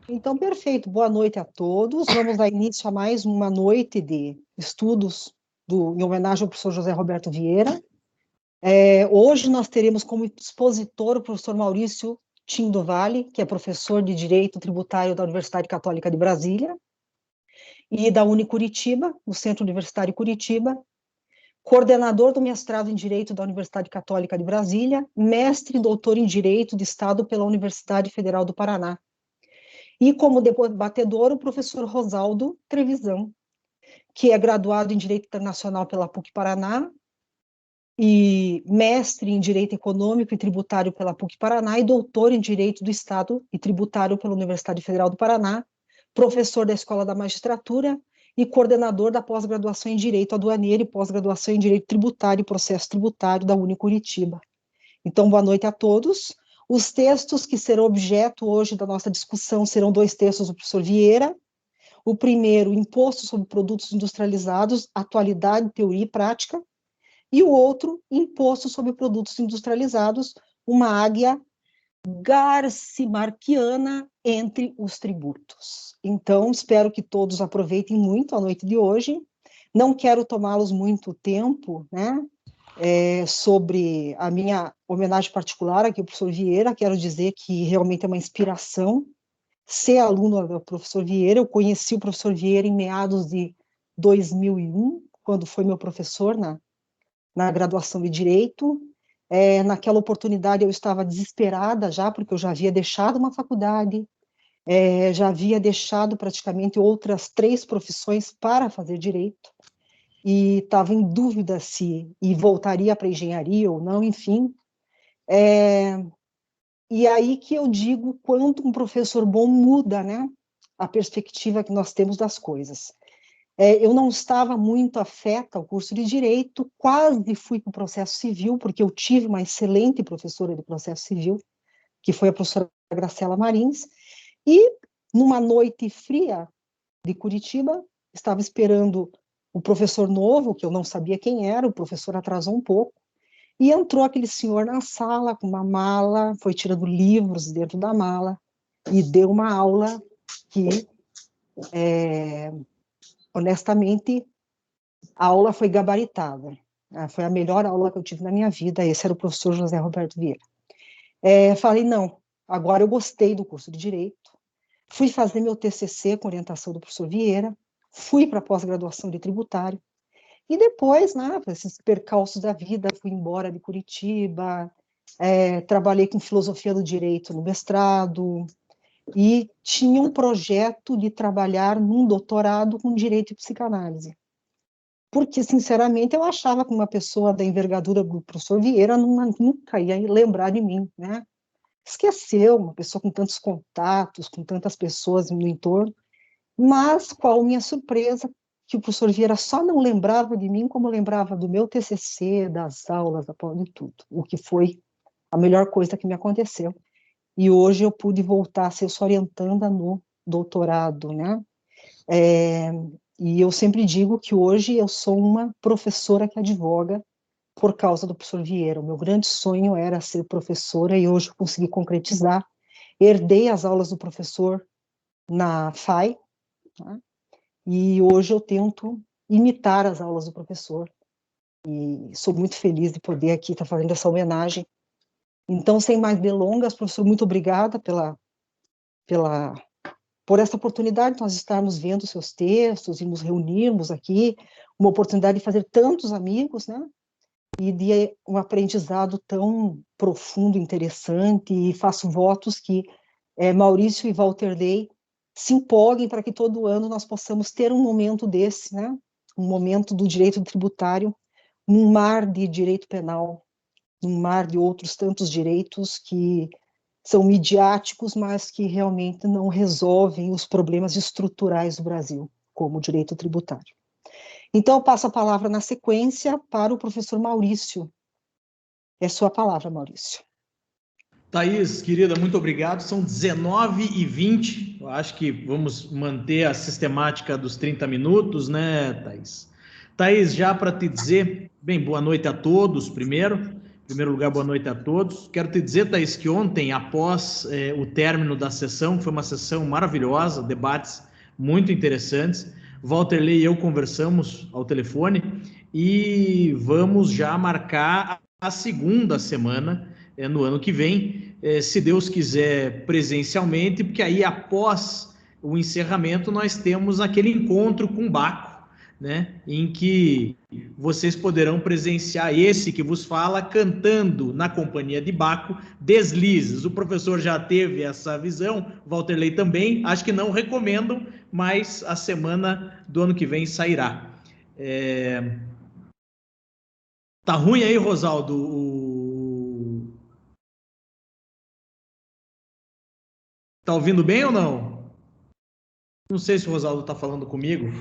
Então, perfeito. Boa noite a todos. Vamos dar início a mais uma noite de estudos em homenagem ao professor José Roberto Vieira. Hoje nós teremos como expositor o professor Maurício Tindovalli, que é professor de Direito Tributário da Universidade Católica de Brasília e da Unicuritiba, no Centro Universitário Curitiba, coordenador do mestrado em Direito da Universidade Católica de Brasília, mestre e doutor em Direito de Estado pela Universidade Federal do Paraná. E como debatedor, o professor Rosaldo Trevisan, que é graduado em Direito Internacional pela PUC-Paraná e mestre em Direito Econômico e Tributário pela PUC-Paraná e doutor em Direito do Estado e Tributário pela Universidade Federal do Paraná, professor da Escola da Magistratura e coordenador da pós-graduação em Direito Aduaneiro e pós-graduação em Direito Tributário e Processo Tributário da Unicuritiba. Então, boa noite a todos. Os textos que serão objeto hoje da nossa discussão serão dois textos do professor Vieira. O primeiro, Imposto sobre Produtos Industrializados, Atualidade, Teoria e Prática. E o outro, Imposto sobre Produtos Industrializados, uma águia garcimarquiana entre os tributos. Então, espero que todos aproveitem muito a noite de hoje. Não quero tomá-los muito tempo, né? Sobre a minha homenagem particular aqui ao professor Vieira, quero dizer que realmente é uma inspiração ser aluno do professor Vieira. Eu conheci o professor Vieira em meados de 2001, quando foi meu professor na graduação de Direito. Naquela oportunidade eu estava desesperada já, porque eu já havia deixado uma faculdade, já havia deixado praticamente outras 3 profissões para fazer Direito, e estava em dúvida se voltaria para engenharia ou não, enfim. E aí que eu digo quanto um professor bom muda, né, a perspectiva que nós temos das coisas. Eu não estava muito afeta ao curso de Direito, quase fui para o processo civil, porque eu tive uma excelente professora de processo civil, que foi a professora Graciela Marins, e numa noite fria de Curitiba, estava esperando o professor novo, que eu não sabia quem era, o professor atrasou um pouco, e entrou aquele senhor na sala com uma mala, foi tirando livros dentro da mala, e deu uma aula que, honestamente, a aula foi gabaritada. Foi a melhor aula que eu tive na minha vida. Esse era o professor José Roberto Vieira. Falei, não, agora eu gostei do curso de Direito, fui fazer meu TCC com orientação do professor Vieira, fui para a pós-graduação de tributário, e depois, né, esses percalços da vida, fui embora de Curitiba, trabalhei com filosofia do direito no mestrado, e tinha um projeto de trabalhar num doutorado com direito e psicanálise. Porque, sinceramente, eu achava que uma pessoa da envergadura do professor Vieira nunca ia lembrar de mim, né? Esqueceu, uma pessoa com tantos contatos, com tantas pessoas no entorno, mas qual minha surpresa, que o professor Vieira só não lembrava de mim como lembrava do meu TCC, das aulas, de tudo, o que foi a melhor coisa que me aconteceu. E hoje eu pude voltar a ser sua orientanda no doutorado, né? E eu sempre digo que hoje eu sou uma professora que advoga por causa do professor Vieira. O meu grande sonho era ser professora e hoje eu consegui concretizar. Herdei as aulas do professor na FAI, tá? E hoje eu tento imitar as aulas do professor. E sou muito feliz de poder aqui estar fazendo essa homenagem. Então, sem mais delongas, professor, muito obrigada por essa oportunidade de nós estarmos vendo seus textos e nos reunirmos aqui, uma oportunidade de fazer tantos amigos, né? E de um aprendizado tão profundo, interessante, e faço votos que Maurício e Walter Day se empolguem para que todo ano nós possamos ter um momento desse, né? Um momento do direito tributário, num mar de direito penal, num mar de outros tantos direitos que são midiáticos, mas que realmente não resolvem os problemas estruturais do Brasil, como o direito tributário. Então, eu passo a palavra na sequência para o professor Maurício. É sua palavra, Maurício. Thaís, querida, muito obrigado. São 19h20. Eu acho que vamos manter a sistemática dos 30 minutos, né, Thaís? Thaís, já para te dizer, bem, boa noite a todos, primeiro. Em primeiro lugar, boa noite a todos. Quero te dizer, Thaís, que ontem, após o término da sessão, foi uma sessão maravilhosa, debates muito interessantes. Vanderlei e eu conversamos ao telefone e vamos já marcar a segunda semana no ano que vem, se Deus quiser, presencialmente, porque aí, após o encerramento, nós temos aquele encontro com o Baco, né, em que vocês poderão presenciar esse que vos fala cantando na companhia de Baco Deslizes. O professor já teve essa visão, Vanderlei também, acho que não recomendam, mas a semana do ano que vem sairá. Tá ruim aí, Rosaldo? Tá ouvindo bem ou não? Não sei se o Rosaldo tá falando comigo,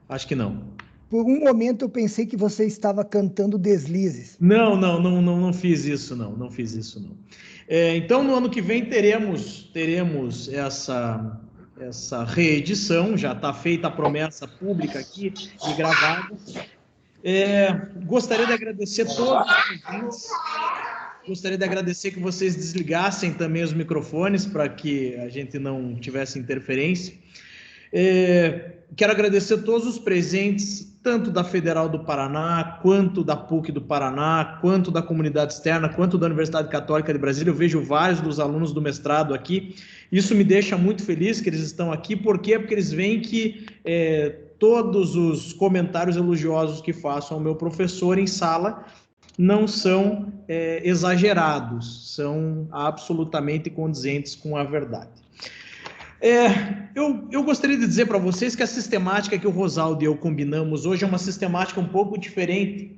acho que não. Por um momento eu pensei que você estava cantando Deslizes. Não fiz isso, não fiz isso, não. Então, no ano que vem teremos essa reedição, já está feita a promessa pública aqui e gravada. Gostaria de agradecer todos os presentes, gostaria de agradecer que vocês desligassem também os microfones para que a gente não tivesse interferência. Quero agradecer todos os presentes, tanto da Federal do Paraná, quanto da PUC do Paraná, quanto da comunidade externa, quanto da Universidade Católica de Brasília. Eu vejo vários dos alunos do mestrado aqui. Isso me deixa muito feliz que eles estão aqui. Por quê? Porque eles veem que todos os comentários elogiosos que faço ao meu professor em sala não são exagerados, são absolutamente condizentes com a verdade. Eu gostaria de dizer para vocês que a sistemática que o Rosaldo e eu combinamos hoje é uma sistemática um pouco diferente.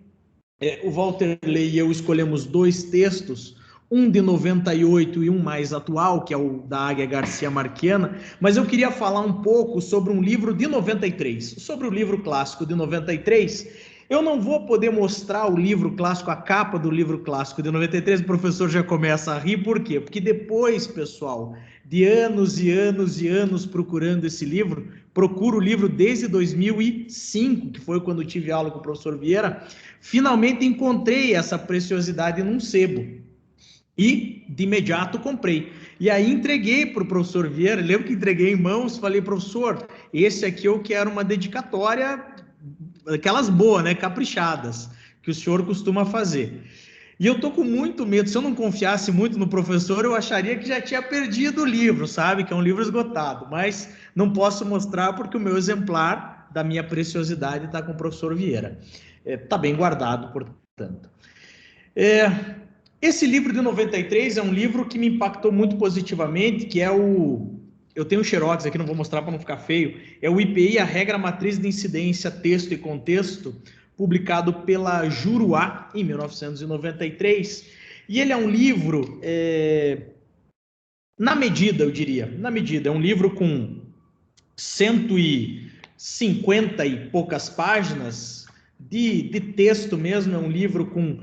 O Vanderlei e eu escolhemos dois textos, um de 98 e um mais atual, que é o da Águia Garcia Marquiana, mas eu queria falar um pouco sobre um livro de 93, sobre o livro clássico de 93. Eu não vou poder mostrar o livro clássico, a capa do livro clássico de 93, o professor já começa a rir, por quê? Porque depois, pessoal, de anos e anos e anos procurando esse livro, procuro o livro desde 2005, que foi quando tive aula com o professor Vieira, finalmente encontrei essa preciosidade num sebo. E, de imediato, comprei. E aí entreguei para o professor Vieira, lembro que entreguei em mãos, falei, professor, esse aqui eu quero uma dedicatória, aquelas boas, né, caprichadas, que o senhor costuma fazer. E eu tô com muito medo, se eu não confiasse muito no professor, eu acharia que já tinha perdido o livro, sabe, que é um livro esgotado, mas não posso mostrar porque o meu exemplar da minha preciosidade está com o professor Vieira. Está bem guardado, portanto. Esse livro de 93 é um livro que me impactou muito positivamente, que é eu tenho um xerox aqui, não vou mostrar para não ficar feio, é o IPI, a Regra Matriz de Incidência, Texto e Contexto, publicado pela Juruá, em 1993, e ele é um livro, na medida, eu diria, na medida, é um livro com 150 e poucas páginas, de texto mesmo, é um livro com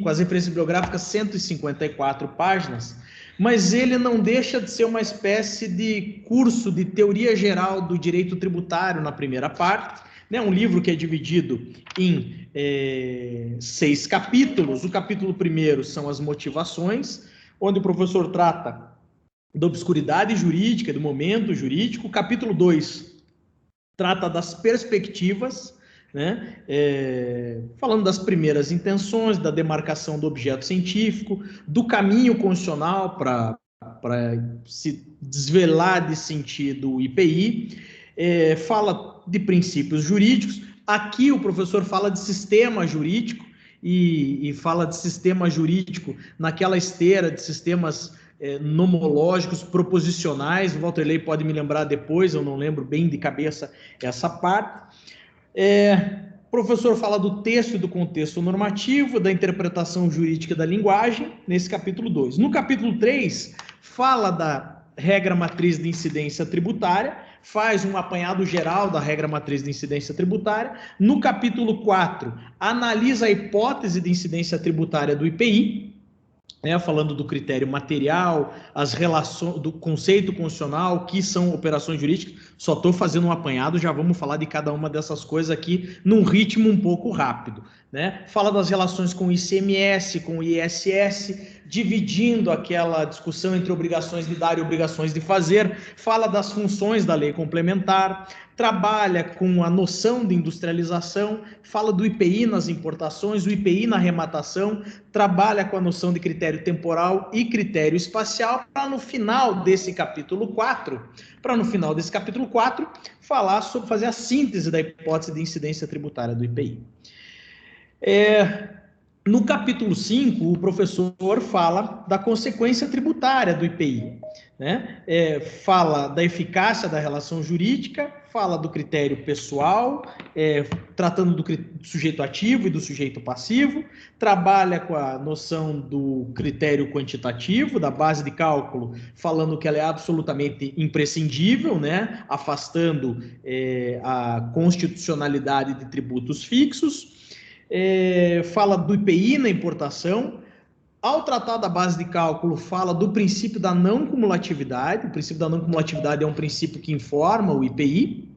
com as referências bibliográficas, 154 páginas, mas ele não deixa de ser uma espécie de curso de teoria geral do direito tributário na primeira parte, né? Um livro que é dividido em 6 capítulos. O capítulo primeiro são as motivações, onde o professor trata da obscuridade jurídica, do momento jurídico. O capítulo 2 trata das perspectivas, né? Falando das primeiras intenções, da demarcação do objeto científico, do caminho constitucional para se desvelar de sentido o IPI, fala de princípios jurídicos. Aqui o professor fala de sistema jurídico e fala de sistema jurídico naquela esteira de sistemas nomológicos, proposicionais. O Vanderlei pode me lembrar depois, eu não lembro bem de cabeça essa parte. O professor fala do texto e do contexto normativo, da interpretação jurídica da linguagem, nesse capítulo 2. No capítulo 3, fala da regra matriz de incidência tributária, faz um apanhado geral da regra matriz de incidência tributária. No capítulo 4, analisa a hipótese de incidência tributária do IPI, falando do critério material, as relações, do conceito constitucional, que são operações jurídicas. Só estou fazendo um apanhado, já vamos falar de cada uma dessas coisas aqui num ritmo um pouco rápido, né? Fala das relações com o ICMS, com o ISS, dividindo aquela discussão entre obrigações de dar e obrigações de fazer, fala das funções da lei complementar, trabalha com a noção de industrialização, fala do IPI nas importações, o IPI na arrematação, trabalha com a noção de critério temporal e critério espacial, para no final desse capítulo 4, falar sobre fazer a síntese da hipótese de incidência tributária do IPI. No capítulo 5, o professor fala da consequência tributária do IPI, né? Fala da eficácia da relação jurídica, fala do critério pessoal, tratando do sujeito ativo e do sujeito passivo, trabalha com a noção do critério quantitativo, da base de cálculo, falando que ela é absolutamente imprescindível, né? Afastando a constitucionalidade de tributos fixos. Fala do IPI na importação. Ao tratar da base de cálculo, fala do princípio da não cumulatividade. O princípio da não cumulatividade é um princípio que informa o IPI.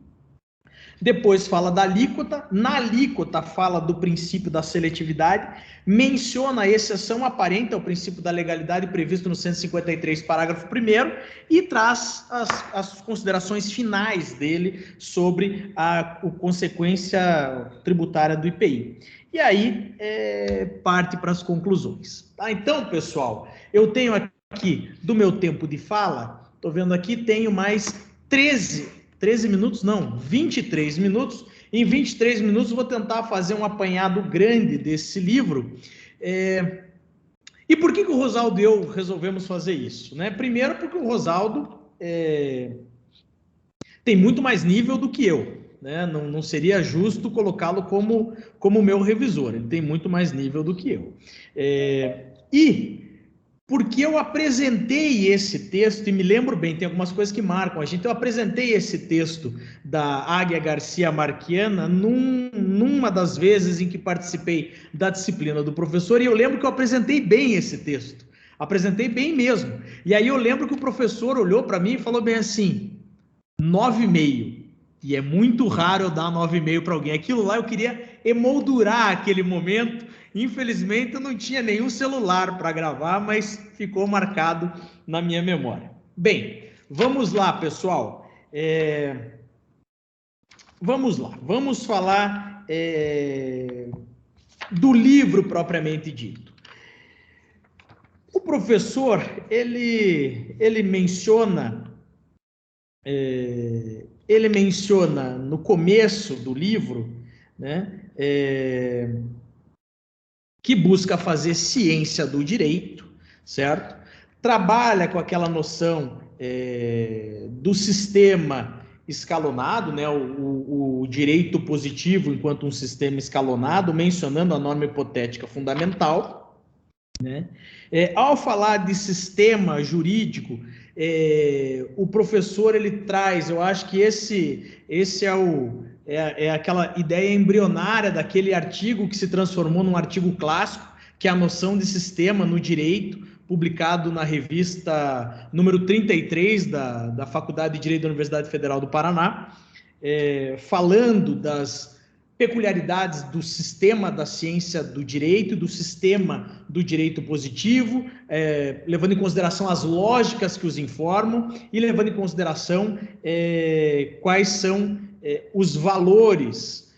Depois fala da alíquota. Na alíquota fala do princípio da seletividade, menciona a exceção aparente ao princípio da legalidade previsto no 153, parágrafo 1º, e traz as considerações finais dele sobre a consequência tributária do IPI. E aí parte para as conclusões. Tá? Então, pessoal, eu tenho aqui, do meu tempo de fala, estou vendo aqui, tenho mais 23 minutos. Em 23 minutos vou tentar fazer um apanhado grande desse livro. E por que o Rosaldo e eu resolvemos fazer isso? Né? Primeiro porque o Rosaldo tem muito mais nível do que eu. Né? Não seria justo colocá-lo como meu revisor, ele tem muito mais nível do que eu. E porque eu apresentei esse texto, e me lembro bem, tem algumas coisas que marcam a gente, eu apresentei esse texto da Águia Garcia Marquiana numa das vezes em que participei da disciplina do professor, e eu lembro que eu apresentei bem esse texto, apresentei bem mesmo. E aí eu lembro que o professor olhou para mim e falou bem assim, 9,5. E é muito raro eu dar 9,5 para alguém. Aquilo lá eu queria emoldurar aquele momento. Infelizmente eu não tinha nenhum celular para gravar, mas ficou marcado na minha memória. Bem, vamos lá, pessoal. Vamos lá. Vamos falar do livro propriamente dito. O professor, ele menciona no começo do livro, né, que busca fazer ciência do direito, certo? Trabalha com aquela noção do sistema escalonado, né, o direito positivo enquanto um sistema escalonado, mencionando a norma hipotética fundamental, né? Ao falar de sistema jurídico, o professor ele traz, eu acho que esse é aquela ideia embrionária daquele artigo que se transformou num artigo clássico, que é a noção de sistema no direito, publicado na revista número 33 da Faculdade de Direito da Universidade Federal do Paraná, falando das peculiaridades do sistema da ciência do direito, do sistema do direito positivo, levando em consideração as lógicas que os informam e levando em consideração quais são os valores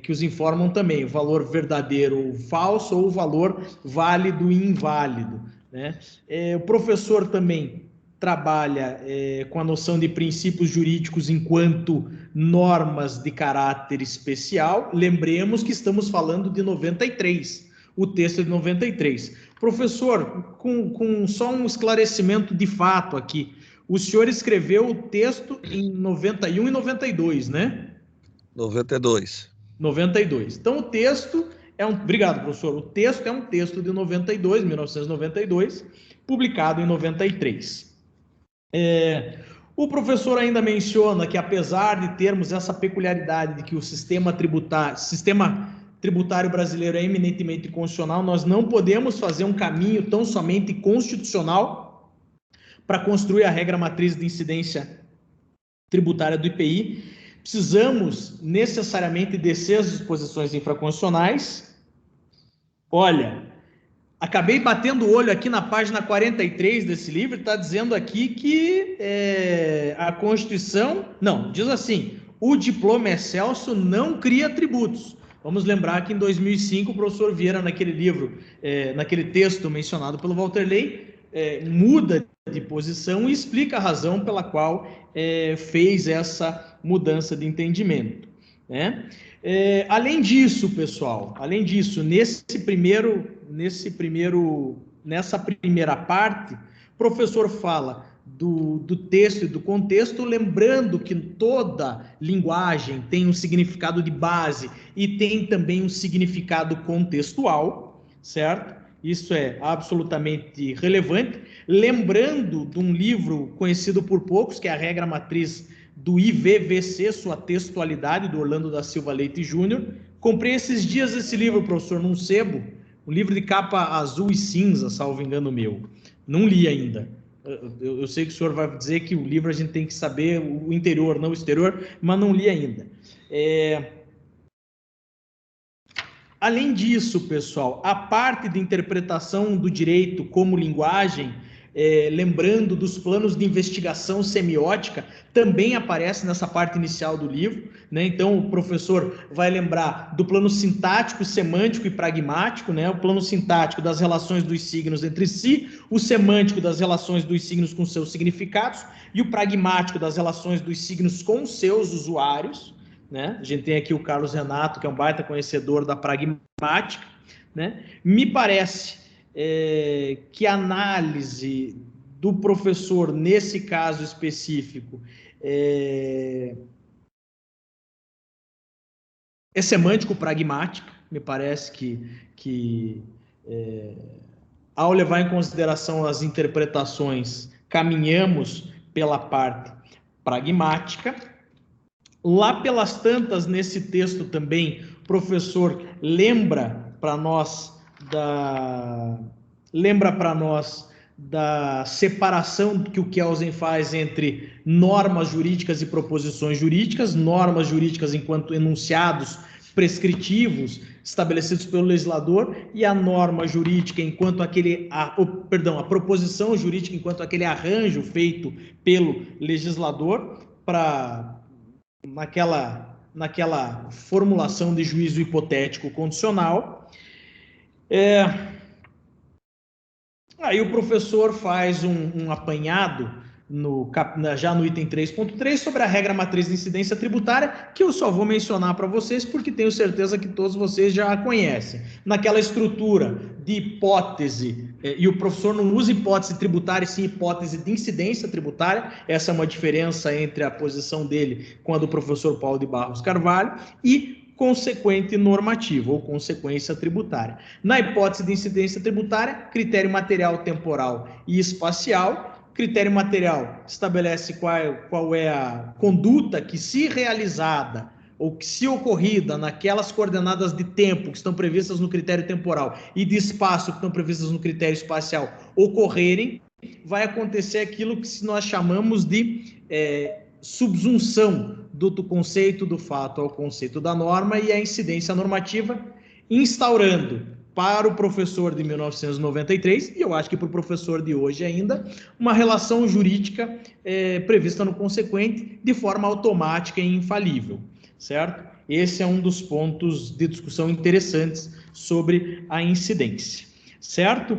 que os informam também, o valor verdadeiro ou falso, ou o valor válido e inválido, né? O professor também trabalha com a noção de princípios jurídicos enquanto normas de caráter especial. Lembremos que estamos falando de 93, o texto é de 93. Professor, com só um esclarecimento de fato aqui, o senhor escreveu o texto em 91 e 92, né? 92. 92. Então, o texto Obrigado, professor. O texto é um texto de 1992, publicado em 93. O professor ainda menciona que, apesar de termos essa peculiaridade de que o sistema tributário brasileiro é eminentemente constitucional, nós não podemos fazer um caminho tão somente constitucional para construir a regra matriz de incidência tributária do IPI. Precisamos necessariamente descer as disposições infraconstitucionais. Olha, acabei batendo o olho aqui na página 43 desse livro, está dizendo aqui que a Constituição, não, diz assim, o diploma excelso não cria tributos. Vamos lembrar que em 2005 o professor Vieira, naquele livro, naquele texto mencionado pelo Walter Ley, muda de posição e explica a razão pela qual fez essa mudança de entendimento, né? Além disso, pessoal, nessa primeira parte, o professor fala do texto e do contexto, lembrando que toda linguagem tem um significado de base e tem também um significado contextual, certo? Isso é absolutamente relevante. Lembrando de um livro conhecido por poucos, que é a regra matriz do IVVC, sua textualidade, do Orlando da Silva Leite Júnior. Comprei esses dias esse livro, professor, num sebo, um livro de capa azul e cinza, salvo engano meu. Não li ainda. Eu sei que o senhor vai dizer que o livro a gente tem que saber o interior, não o exterior, mas não li ainda. Além disso, pessoal, a parte de interpretação do direito como linguagem, lembrando dos planos de investigação semiótica, também aparece nessa parte inicial do livro, né? Então, o professor vai lembrar do plano sintático, semântico e pragmático, né? O plano sintático das relações dos signos entre si, o semântico das relações dos signos com seus significados e o pragmático das relações dos signos com seus usuários, né? A gente tem aqui o Carlos Renato, que é um baita conhecedor da pragmática, né? Me parece que a análise do professor, nesse caso específico, é semântico-pragmática. Me parece que ao levar em consideração as interpretações, caminhamos pela parte pragmática. Lá pelas tantas, nesse texto também, o professor lembra para nós da separação que o Kelsen faz entre normas jurídicas e proposições jurídicas, normas jurídicas enquanto enunciados prescritivos estabelecidos pelo legislador e a norma jurídica enquanto a proposição jurídica enquanto aquele arranjo feito pelo legislador para naquela formulação de juízo hipotético condicional. Aí o professor faz um apanhado já no item 3.3 sobre a regra matriz de incidência tributária, que eu só vou mencionar para vocês porque tenho certeza que todos vocês já a conhecem. Naquela estrutura de hipótese, e o professor não usa hipótese tributária, e sim hipótese de incidência tributária, essa é uma diferença entre a posição dele com a do professor Paulo de Barros Carvalho, e consequente normativo ou consequência tributária. Na hipótese de incidência tributária, critério material, temporal e espacial. Critério material estabelece qual é a conduta que, se realizada ou que, se ocorrida naquelas coordenadas de tempo que estão previstas no critério temporal e de espaço que estão previstas no critério espacial ocorrerem, vai acontecer aquilo que nós chamamos de subsunção do conceito do fato ao conceito da norma e a incidência normativa, instaurando para o professor de 1993, e eu acho que para o professor de hoje ainda, uma relação jurídica prevista no consequente de forma automática e infalível, certo? Esse é um dos pontos de discussão interessantes sobre a incidência, certo?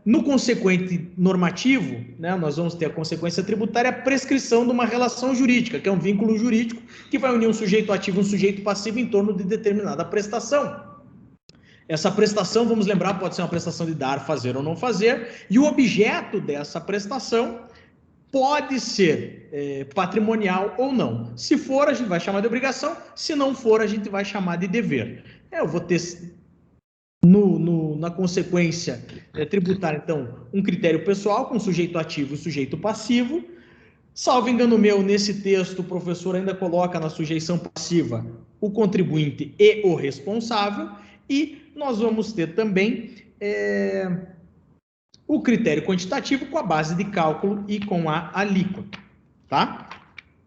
No consequente normativo, né, nós vamos ter a consequência tributária, a prescrição de uma relação jurídica, que é um vínculo jurídico que vai unir um sujeito ativo e um sujeito passivo em torno de determinada prestação. Essa prestação, vamos lembrar, pode ser uma prestação de dar, fazer ou não fazer, e o objeto dessa prestação pode ser patrimonial ou não. Se for, a gente vai chamar de obrigação, se não for, a gente vai chamar de dever. Eu vou ter na consequência tributária, então, um critério pessoal com sujeito ativo e sujeito passivo. Salvo engano meu, nesse texto, o professor ainda coloca na sujeição passiva o contribuinte e o responsável, e nós vamos ter também o critério quantitativo com a base de cálculo e com a alíquota, tá?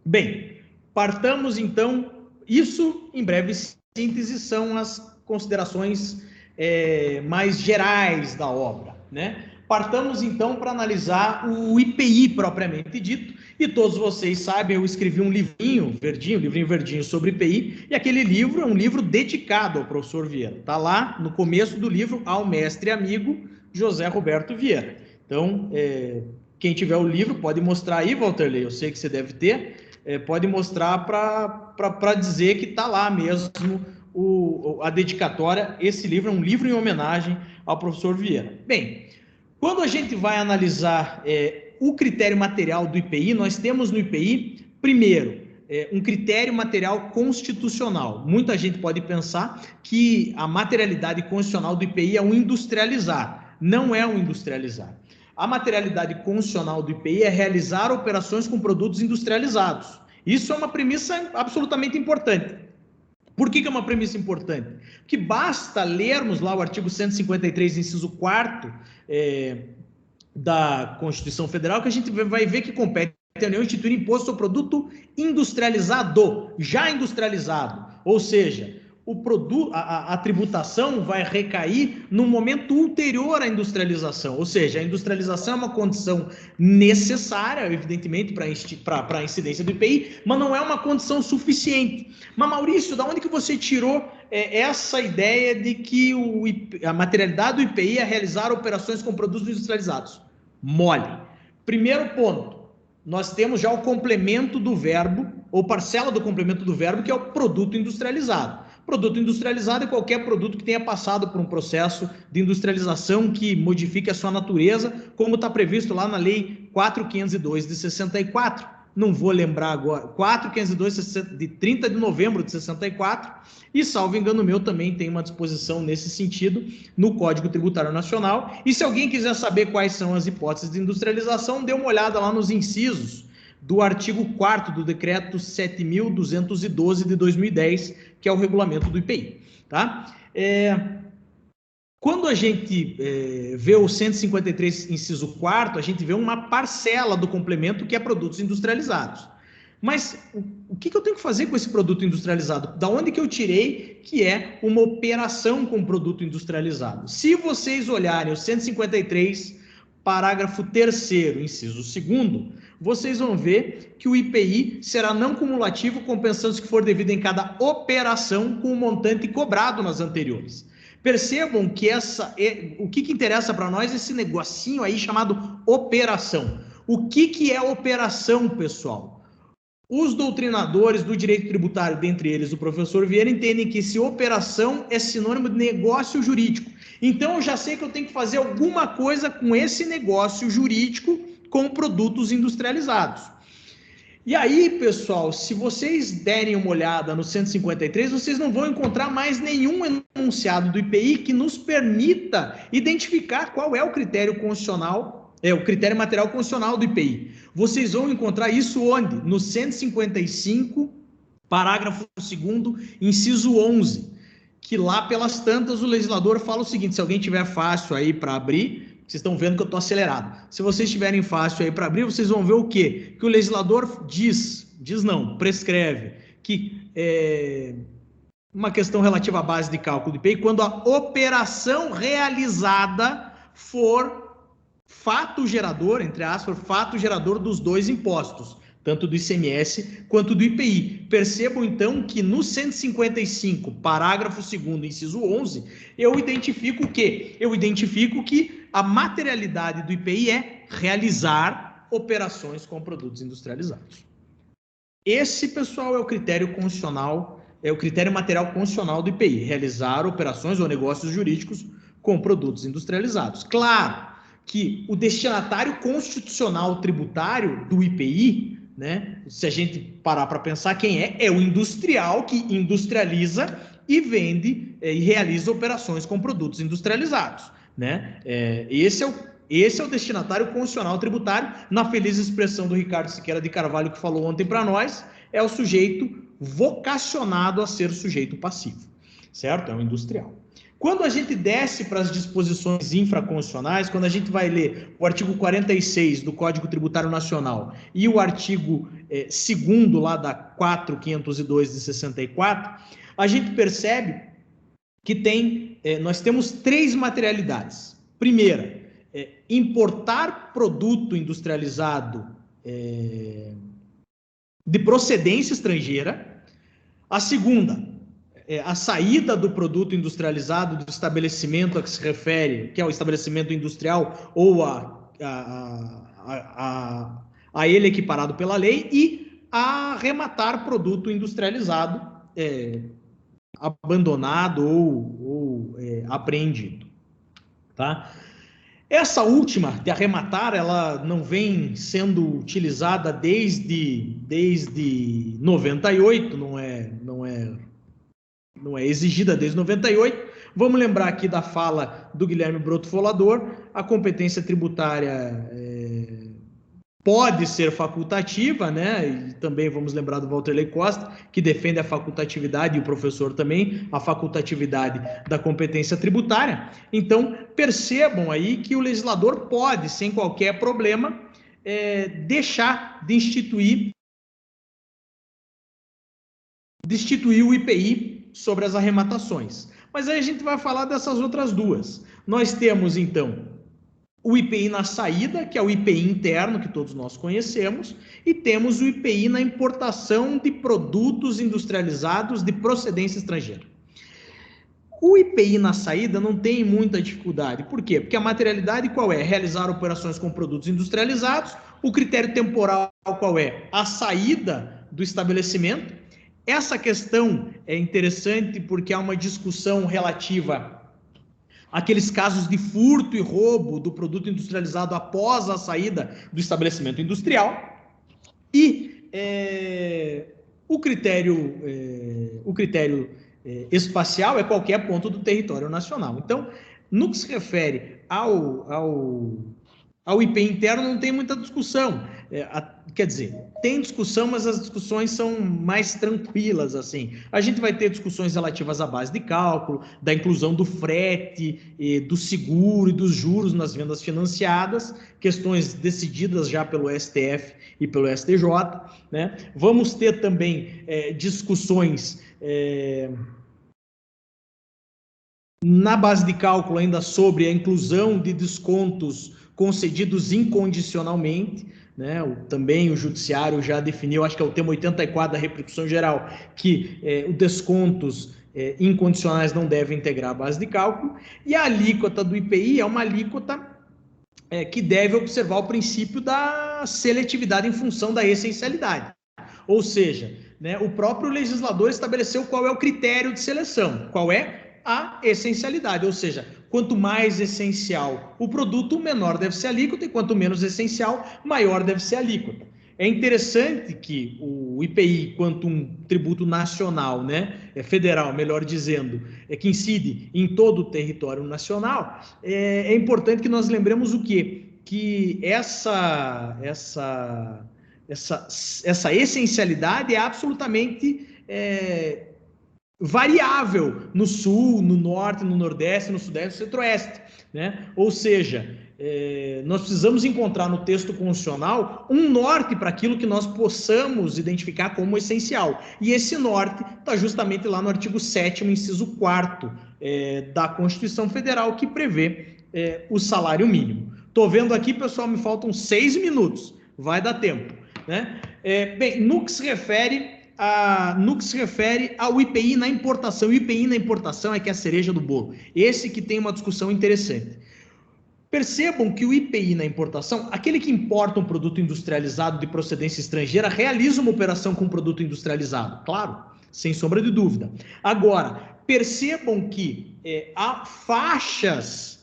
Bem, partamos então, isso em breve síntese são as considerações mais gerais da obra, né? Partamos então para analisar o IPI propriamente dito, e todos vocês sabem, eu escrevi um livrinho verdinho sobre IPI, e aquele livro é um livro dedicado ao professor Vieira, está lá no começo do livro, ao mestre e amigo José Roberto Vieira. Então, quem tiver o livro pode mostrar aí, Walterley, eu sei que você deve ter, pode mostrar para dizer que está lá mesmo a dedicatória. Esse livro é um livro em homenagem ao professor Vieira. Bem, quando a gente vai analisar o critério material do IPI, nós temos no IPI, primeiro, um critério material constitucional. Muita gente pode pensar que a materialidade constitucional do IPI é um industrializar. Não é um industrializar. A materialidade constitucional do IPI é realizar operações com produtos industrializados. Isso é uma premissa absolutamente importante. Por que é uma premissa importante? Porque basta lermos lá o artigo 153, inciso 4º da Constituição Federal, que a gente vai ver que compete a União instituir imposto sobre produto industrializado, já industrializado. Ou seja, a tributação vai recair no momento ulterior à industrialização, ou seja, a industrialização é uma condição necessária, evidentemente, para a incidência do IPI, mas não é uma condição suficiente. Mas, Maurício, da onde que você tirou essa ideia de que a materialidade do IPI é realizar operações com produtos industrializados? Mole. Primeiro ponto, nós temos já o complemento do verbo, ou parcela do complemento do verbo, que é o produto industrializado. Produto industrializado é qualquer produto que tenha passado por um processo de industrialização que modifique a sua natureza, como está previsto lá na Lei 4.502 de 64. Não vou lembrar agora. 4.502 de 30 de novembro de 64. E, salvo engano meu, também tem uma disposição nesse sentido no Código Tributário Nacional. E se alguém quiser saber quais são as hipóteses de industrialização, dê uma olhada lá nos incisos do artigo 4º do decreto 7.212 de 2010, que é o regulamento do IPI, tá? Quando a gente vê o 153, inciso 4º, a gente vê uma parcela do complemento que é produtos industrializados. Mas o que eu tenho que fazer com esse produto industrializado? Da onde que eu tirei que é uma operação com produto industrializado? Se vocês olharem o 153, parágrafo 3º, inciso 2º, vocês vão ver que o IPI será não cumulativo, compensando-se que for devido em cada operação com o montante cobrado nas anteriores. Percebam que o que interessa para nós é esse negocinho aí chamado operação. O que é operação, pessoal? Os doutrinadores do direito tributário, dentre eles o professor Vieira, entendem que se operação é sinônimo de negócio jurídico. Então, eu já sei que eu tenho que fazer alguma coisa com esse negócio jurídico com produtos industrializados. E aí, pessoal, se vocês derem uma olhada no 153, vocês não vão encontrar mais nenhum enunciado do IPI que nos permita identificar qual é o critério constitucional, o critério material constitucional do IPI. Vocês vão encontrar isso onde? No 155, parágrafo 2º, inciso 11, que lá pelas tantas o legislador fala o seguinte: se alguém tiver fácil aí para abrir, vocês estão vendo que eu estou acelerado. Se vocês tiverem fácil aí para abrir, vocês vão ver o quê? Que o legislador prescreve que uma questão relativa à base de cálculo do IPI, quando a operação realizada for fato gerador, entre aspas, fato gerador dos dois impostos, tanto do ICMS quanto do IPI. Percebam, então, que no 155, parágrafo 2º, inciso 11, eu identifico o quê? Eu identifico que a materialidade do IPI é realizar operações com produtos industrializados. Esse, pessoal, é o critério constitucional, é o critério material constitucional do IPI, realizar operações ou negócios jurídicos com produtos industrializados. Claro que o destinatário constitucional tributário do IPI, né, se a gente parar para pensar quem é o industrial que industrializa e vende e realiza operações com produtos industrializados, né? Esse é Esse é o destinatário constitucional tributário, na feliz expressão do Ricardo Siqueira de Carvalho, que falou ontem para nós, é o sujeito vocacionado a ser sujeito passivo, certo? É o industrial. Quando a gente desce para as disposições infraconstitucionais, quando a gente vai ler o artigo 46 do Código Tributário Nacional e o artigo 2º lá da 4.502 de 64, a gente percebe que nós temos 3 materialidades. Primeira, importar produto industrializado de procedência estrangeira. A segunda, a saída do produto industrializado do estabelecimento a que se refere, que é o estabelecimento industrial ou a ele equiparado pela lei, e a arrematar produto industrializado abandonado ou apreendido. Tá? Essa última, de arrematar, ela não vem sendo utilizada desde 98, não é exigida desde 98. Vamos lembrar aqui da fala do Guilherme Broto Folador: a competência tributária pode ser facultativa, né? E também vamos lembrar do Walter Lei Costa, que defende a facultatividade, e o professor também, a facultatividade da competência tributária. Então, percebam aí que o legislador pode, sem qualquer problema, deixar de instituir o IPI sobre as arrematações. Mas aí a gente vai falar dessas outras duas. Nós temos, então, o IPI na saída, que é o IPI interno, que todos nós conhecemos, e temos o IPI na importação de produtos industrializados de procedência estrangeira. O IPI na saída não tem muita dificuldade. Por quê? Porque a materialidade qual é? Realizar operações com produtos industrializados. O critério temporal qual é? A saída do estabelecimento. Essa questão é interessante porque há uma discussão relativa aqueles casos de furto e roubo do produto industrializado após a saída do estabelecimento industrial, e o critério espacial é qualquer ponto do território nacional. Então, no que se refere ao IPI interno, não tem muita discussão. Quer dizer, tem discussão, mas as discussões são mais tranquilas, assim. A gente vai ter discussões relativas à base de cálculo, da inclusão do frete, do seguro e dos juros nas vendas financiadas, questões decididas já pelo STF e pelo STJ, né? Vamos ter também discussões na base de cálculo ainda sobre a inclusão de descontos concedidos incondicionalmente, né? Também o judiciário já definiu, acho que é o tema 84 da repercussão geral, que os descontos incondicionais não devem integrar a base de cálculo, e a alíquota do IPI é uma alíquota que deve observar o princípio da seletividade em função da essencialidade. Ou seja, né, o próprio legislador estabeleceu qual é o critério de seleção, qual é a essencialidade, ou seja, quanto mais essencial o produto, menor deve ser a alíquota, e quanto menos essencial, maior deve ser a alíquota. É interessante que o IPI, quanto um tributo nacional, né, federal, melhor dizendo, que incide em todo o território nacional, é importante que nós lembremos o quê? Que essa essencialidade é absolutamente variável no sul, no norte, no nordeste, no sudeste, no centro-oeste, né? Ou seja, nós precisamos encontrar no texto constitucional um norte para aquilo que nós possamos identificar como essencial. E esse norte está justamente lá no artigo 7º, inciso 4º da Constituição Federal, que prevê o salário mínimo. Estou vendo aqui, pessoal, me faltam 6 minutos. Vai dar tempo, né? Bem, no que se refere ao IPI na importação, o IPI na importação é que é a cereja do bolo. Esse que tem uma discussão interessante. Percebam que o IPI na importação, aquele que importa um produto industrializado de procedência estrangeira, realiza uma operação com um produto industrializado, claro, sem sombra de dúvida. Agora, percebam que há faixas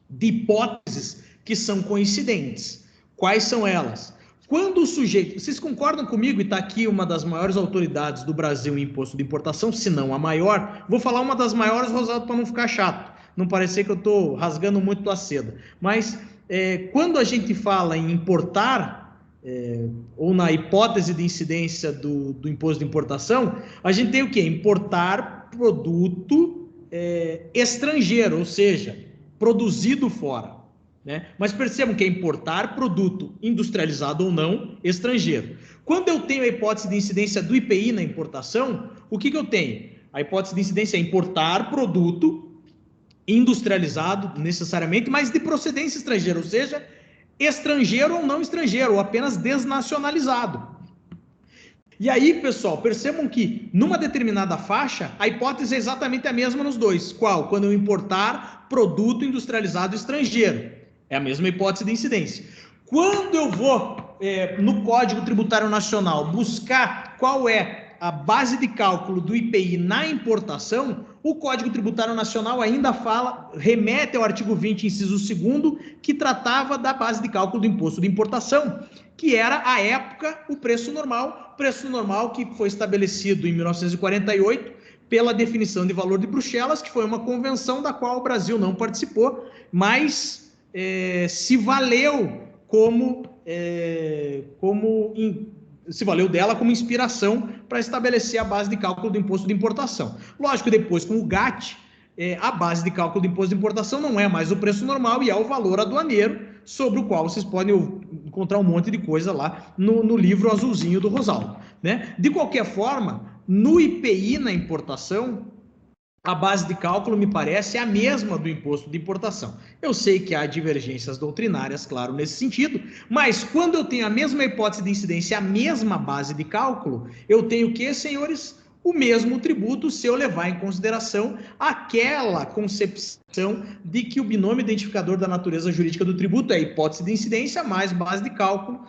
de hipóteses que são coincidentes. Quais são elas? Quando o sujeito... Vocês concordam comigo, e está aqui uma das maiores autoridades do Brasil em imposto de importação, se não a maior, vou falar uma das maiores, Rosado, para não ficar chato, não parecer que eu estou rasgando muito a seda, mas quando a gente fala em importar, ou na hipótese de incidência do imposto de importação, a gente tem o quê? Importar produto estrangeiro, ou seja, produzido fora. Né? Mas percebam que é importar produto industrializado ou não, estrangeiro. Quando eu tenho a hipótese de incidência do IPI na importação, o que eu tenho? A hipótese de incidência é importar produto industrializado, necessariamente, mas de procedência estrangeira, ou seja, estrangeiro ou não estrangeiro, ou apenas desnacionalizado. E aí, pessoal, percebam que numa determinada faixa, a hipótese é exatamente a mesma nos dois. Qual? Quando eu importar produto industrializado estrangeiro. É a mesma hipótese de incidência. Quando eu vou no Código Tributário Nacional buscar qual é a base de cálculo do IPI na importação, o Código Tributário Nacional ainda remete ao artigo 20, inciso 2º, que tratava da base de cálculo do imposto de importação, que era, à época, o preço normal que foi estabelecido em 1948 pela definição de valor de Bruxelas, que foi uma convenção da qual o Brasil não participou, mas se valeu se valeu dela como inspiração para estabelecer a base de cálculo do imposto de importação. Lógico, depois com o GAT, a base de cálculo do imposto de importação não é mais o preço normal e é o valor aduaneiro, sobre o qual vocês podem encontrar um monte de coisa lá no livro azulzinho do Rosaldo. Né? De qualquer forma, no IPI na importação, a base de cálculo, me parece, é a mesma do imposto de importação. Eu sei que há divergências doutrinárias, claro, nesse sentido, mas quando eu tenho a mesma hipótese de incidência, a mesma base de cálculo, eu tenho o quê, senhores? O mesmo tributo, se eu levar em consideração aquela concepção de que o binômio identificador da natureza jurídica do tributo é a hipótese de incidência mais base de cálculo,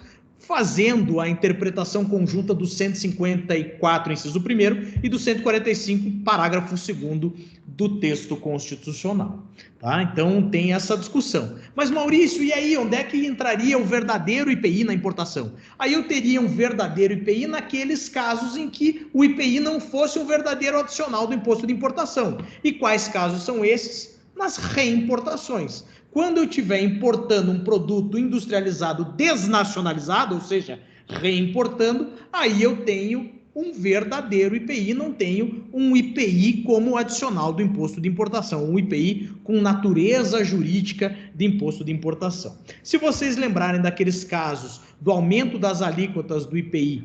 fazendo a interpretação conjunta do 154, inciso 1º, e do 145, parágrafo 2º do texto constitucional. Tá? Então, tem essa discussão. Mas, Maurício, e aí, onde é que entraria o verdadeiro IPI na importação? Aí eu teria um verdadeiro IPI naqueles casos em que o IPI não fosse um verdadeiro adicional do imposto de importação. E quais casos são esses? Nas reimportações. Quando eu estiver importando um produto industrializado desnacionalizado, ou seja, reimportando, aí eu tenho um verdadeiro IPI, não tenho um IPI como adicional do imposto de importação, um IPI com natureza jurídica de imposto de importação. Se vocês lembrarem daqueles casos do aumento das alíquotas do IPI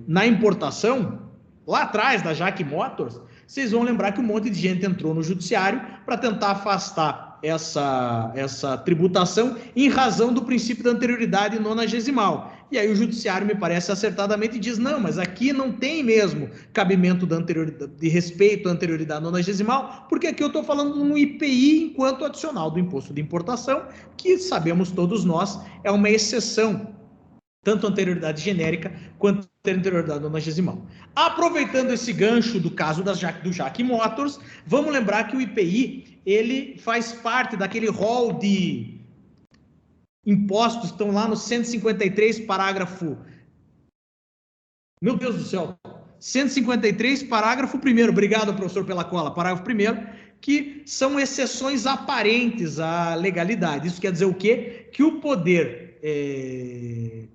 na importação, lá atrás da Jack Motors, vocês vão lembrar que um monte de gente entrou no judiciário para tentar afastar essa tributação em razão do princípio da anterioridade nonagesimal. E aí o judiciário, me parece acertadamente, diz, não, mas aqui não tem mesmo cabimento de respeito à anterioridade nonagesimal, porque aqui eu estou falando no IPI enquanto adicional do imposto de importação, que sabemos todos nós é uma exceção, tanto a anterioridade genérica quanto a anterioridade nonagesimal. Aproveitando esse gancho do caso do Jack Motors, vamos lembrar que o IPI ele faz parte daquele rol de impostos que estão lá no 153, parágrafo... Meu Deus do céu! 153, parágrafo 1º. Obrigado, professor, pela cola. Parágrafo 1º, que são exceções aparentes à legalidade. Isso quer dizer o quê? Que o poder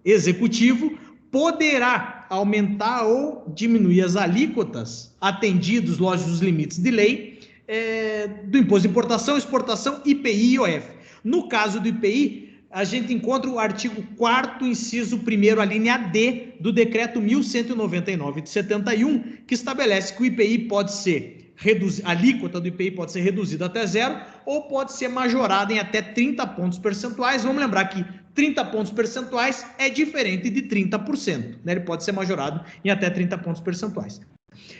executivo poderá aumentar ou diminuir as alíquotas, atendidos, lógico, os limites de lei, do imposto de importação, exportação, IPI e IOF. No caso do IPI, a gente encontra o artigo 4º, inciso 1º, a linha D do decreto 1199 de 71, que estabelece que o IPI pode ser a alíquota do IPI pode ser reduzida até zero ou pode ser majorada em até 30 pontos percentuais. Vamos lembrar que 30 pontos percentuais é diferente de 30%, né? Ele pode ser majorado em até 30 pontos percentuais.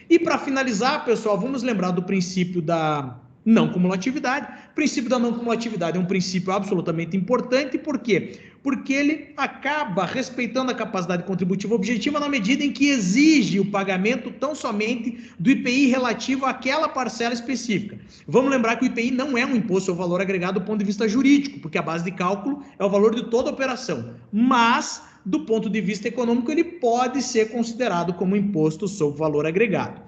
E para finalizar, pessoal, vamos lembrar do princípio da não cumulatividade. O princípio da não cumulatividade é um princípio absolutamente importante, por quê? Porque ele acaba respeitando a capacidade contributiva objetiva na medida em que exige o pagamento tão somente do IPI relativo àquela parcela específica. Vamos lembrar que o IPI não é um imposto sobre valor agregado do ponto de vista jurídico, porque a base de cálculo é o valor de toda a operação, mas do ponto de vista econômico ele pode ser considerado como imposto sobre valor agregado.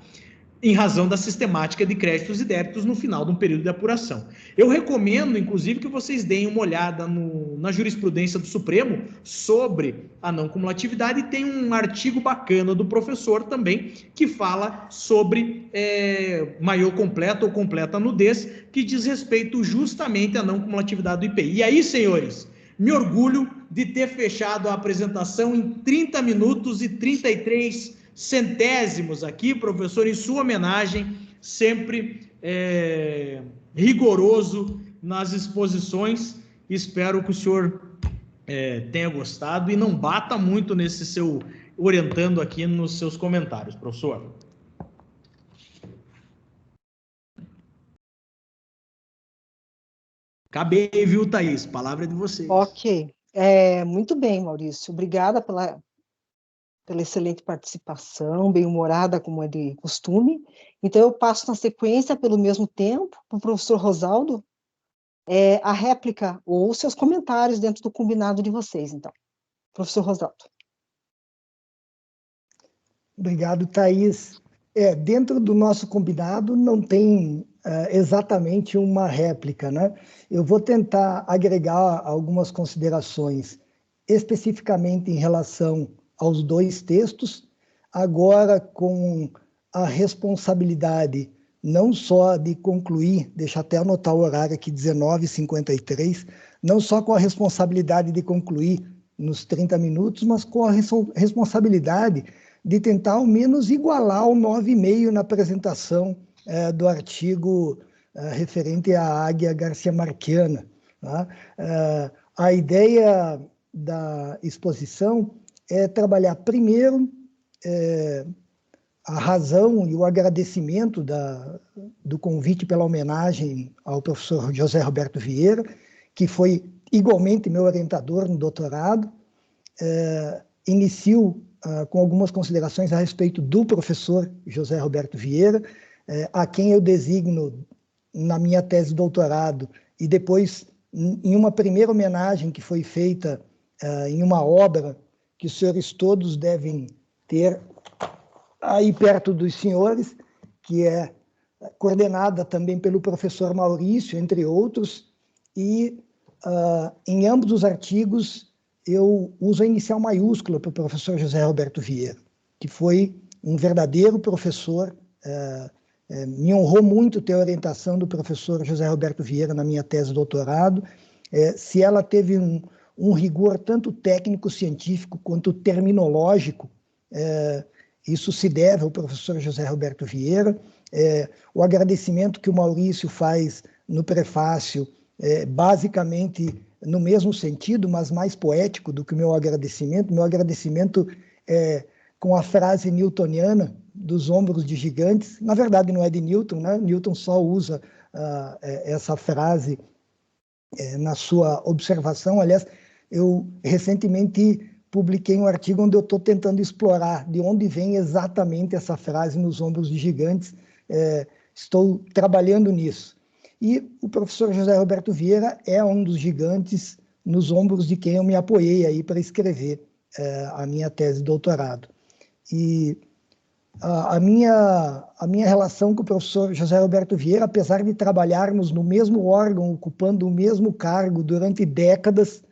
em razão da sistemática de créditos e débitos no final de um período de apuração. Eu recomendo, inclusive, que vocês deem uma olhada na jurisprudência do Supremo sobre a não cumulatividade, e tem um artigo bacana do professor também, que fala sobre maior completa ou completa nudez, que diz respeito justamente à não cumulatividade do IPI. E aí, senhores, me orgulho de ter fechado a apresentação em 30 minutos e 33 centésimos aqui, professor, em sua homenagem, sempre rigoroso nas exposições. Espero que o senhor tenha gostado e não bata muito nesse seu orientando aqui nos seus comentários, professor. Acabei, viu, Thaís? Palavra é de vocês. Ok. Muito bem, Maurício. Obrigada pela excelente participação, bem-humorada, como é de costume. Então, eu passo na sequência, pelo mesmo tempo, para o professor Rosaldo, a réplica ou seus comentários dentro do combinado de vocês, então. Professor Rosaldo. Obrigado, Thaís. Dentro do nosso combinado não tem exatamente uma réplica, né? Eu vou tentar agregar algumas considerações especificamente em relação aos dois textos, agora com a responsabilidade não só de concluir, deixa até anotar o horário aqui, 19h53, não só com a responsabilidade de concluir nos 30 minutos, mas com a responsabilidade de tentar ao menos igualar o 9,5 na apresentação do artigo referente à águia garcia-marquiana. Tá? A ideia da exposição é trabalhar primeiro a razão e o agradecimento do convite pela homenagem ao professor José Roberto Vieira, que foi igualmente meu orientador no doutorado. Inicio com algumas considerações a respeito do professor José Roberto Vieira, a quem eu designo na minha tese de doutorado, e depois, em uma primeira homenagem que foi feita em uma obra que os senhores todos devem ter aí perto dos senhores, que é coordenada também pelo professor Maurício, entre outros, e em ambos os artigos eu uso a inicial maiúscula para o professor José Roberto Vieira, que foi um verdadeiro professor. Me honrou muito ter a orientação do professor José Roberto Vieira na minha tese de doutorado. Se ela teve um rigor tanto técnico-científico quanto terminológico, isso se deve ao professor José Roberto Vieira. O agradecimento que o Maurício faz no prefácio basicamente no mesmo sentido, mas mais poético do que o meu agradecimento. Meu agradecimento é com a frase newtoniana dos ombros de gigantes. Na verdade, não é de Newton, né? Newton só usa essa frase na sua observação. Aliás, eu recentemente publiquei um artigo onde eu estou tentando explorar de onde vem exatamente essa frase nos ombros de gigantes. Estou trabalhando nisso. E o professor José Roberto Vieira é um dos gigantes nos ombros de quem eu me apoiei aí para escrever a minha tese de doutorado. E a minha relação com o professor José Roberto Vieira, apesar de trabalharmos no mesmo órgão, ocupando o mesmo cargo durante décadas,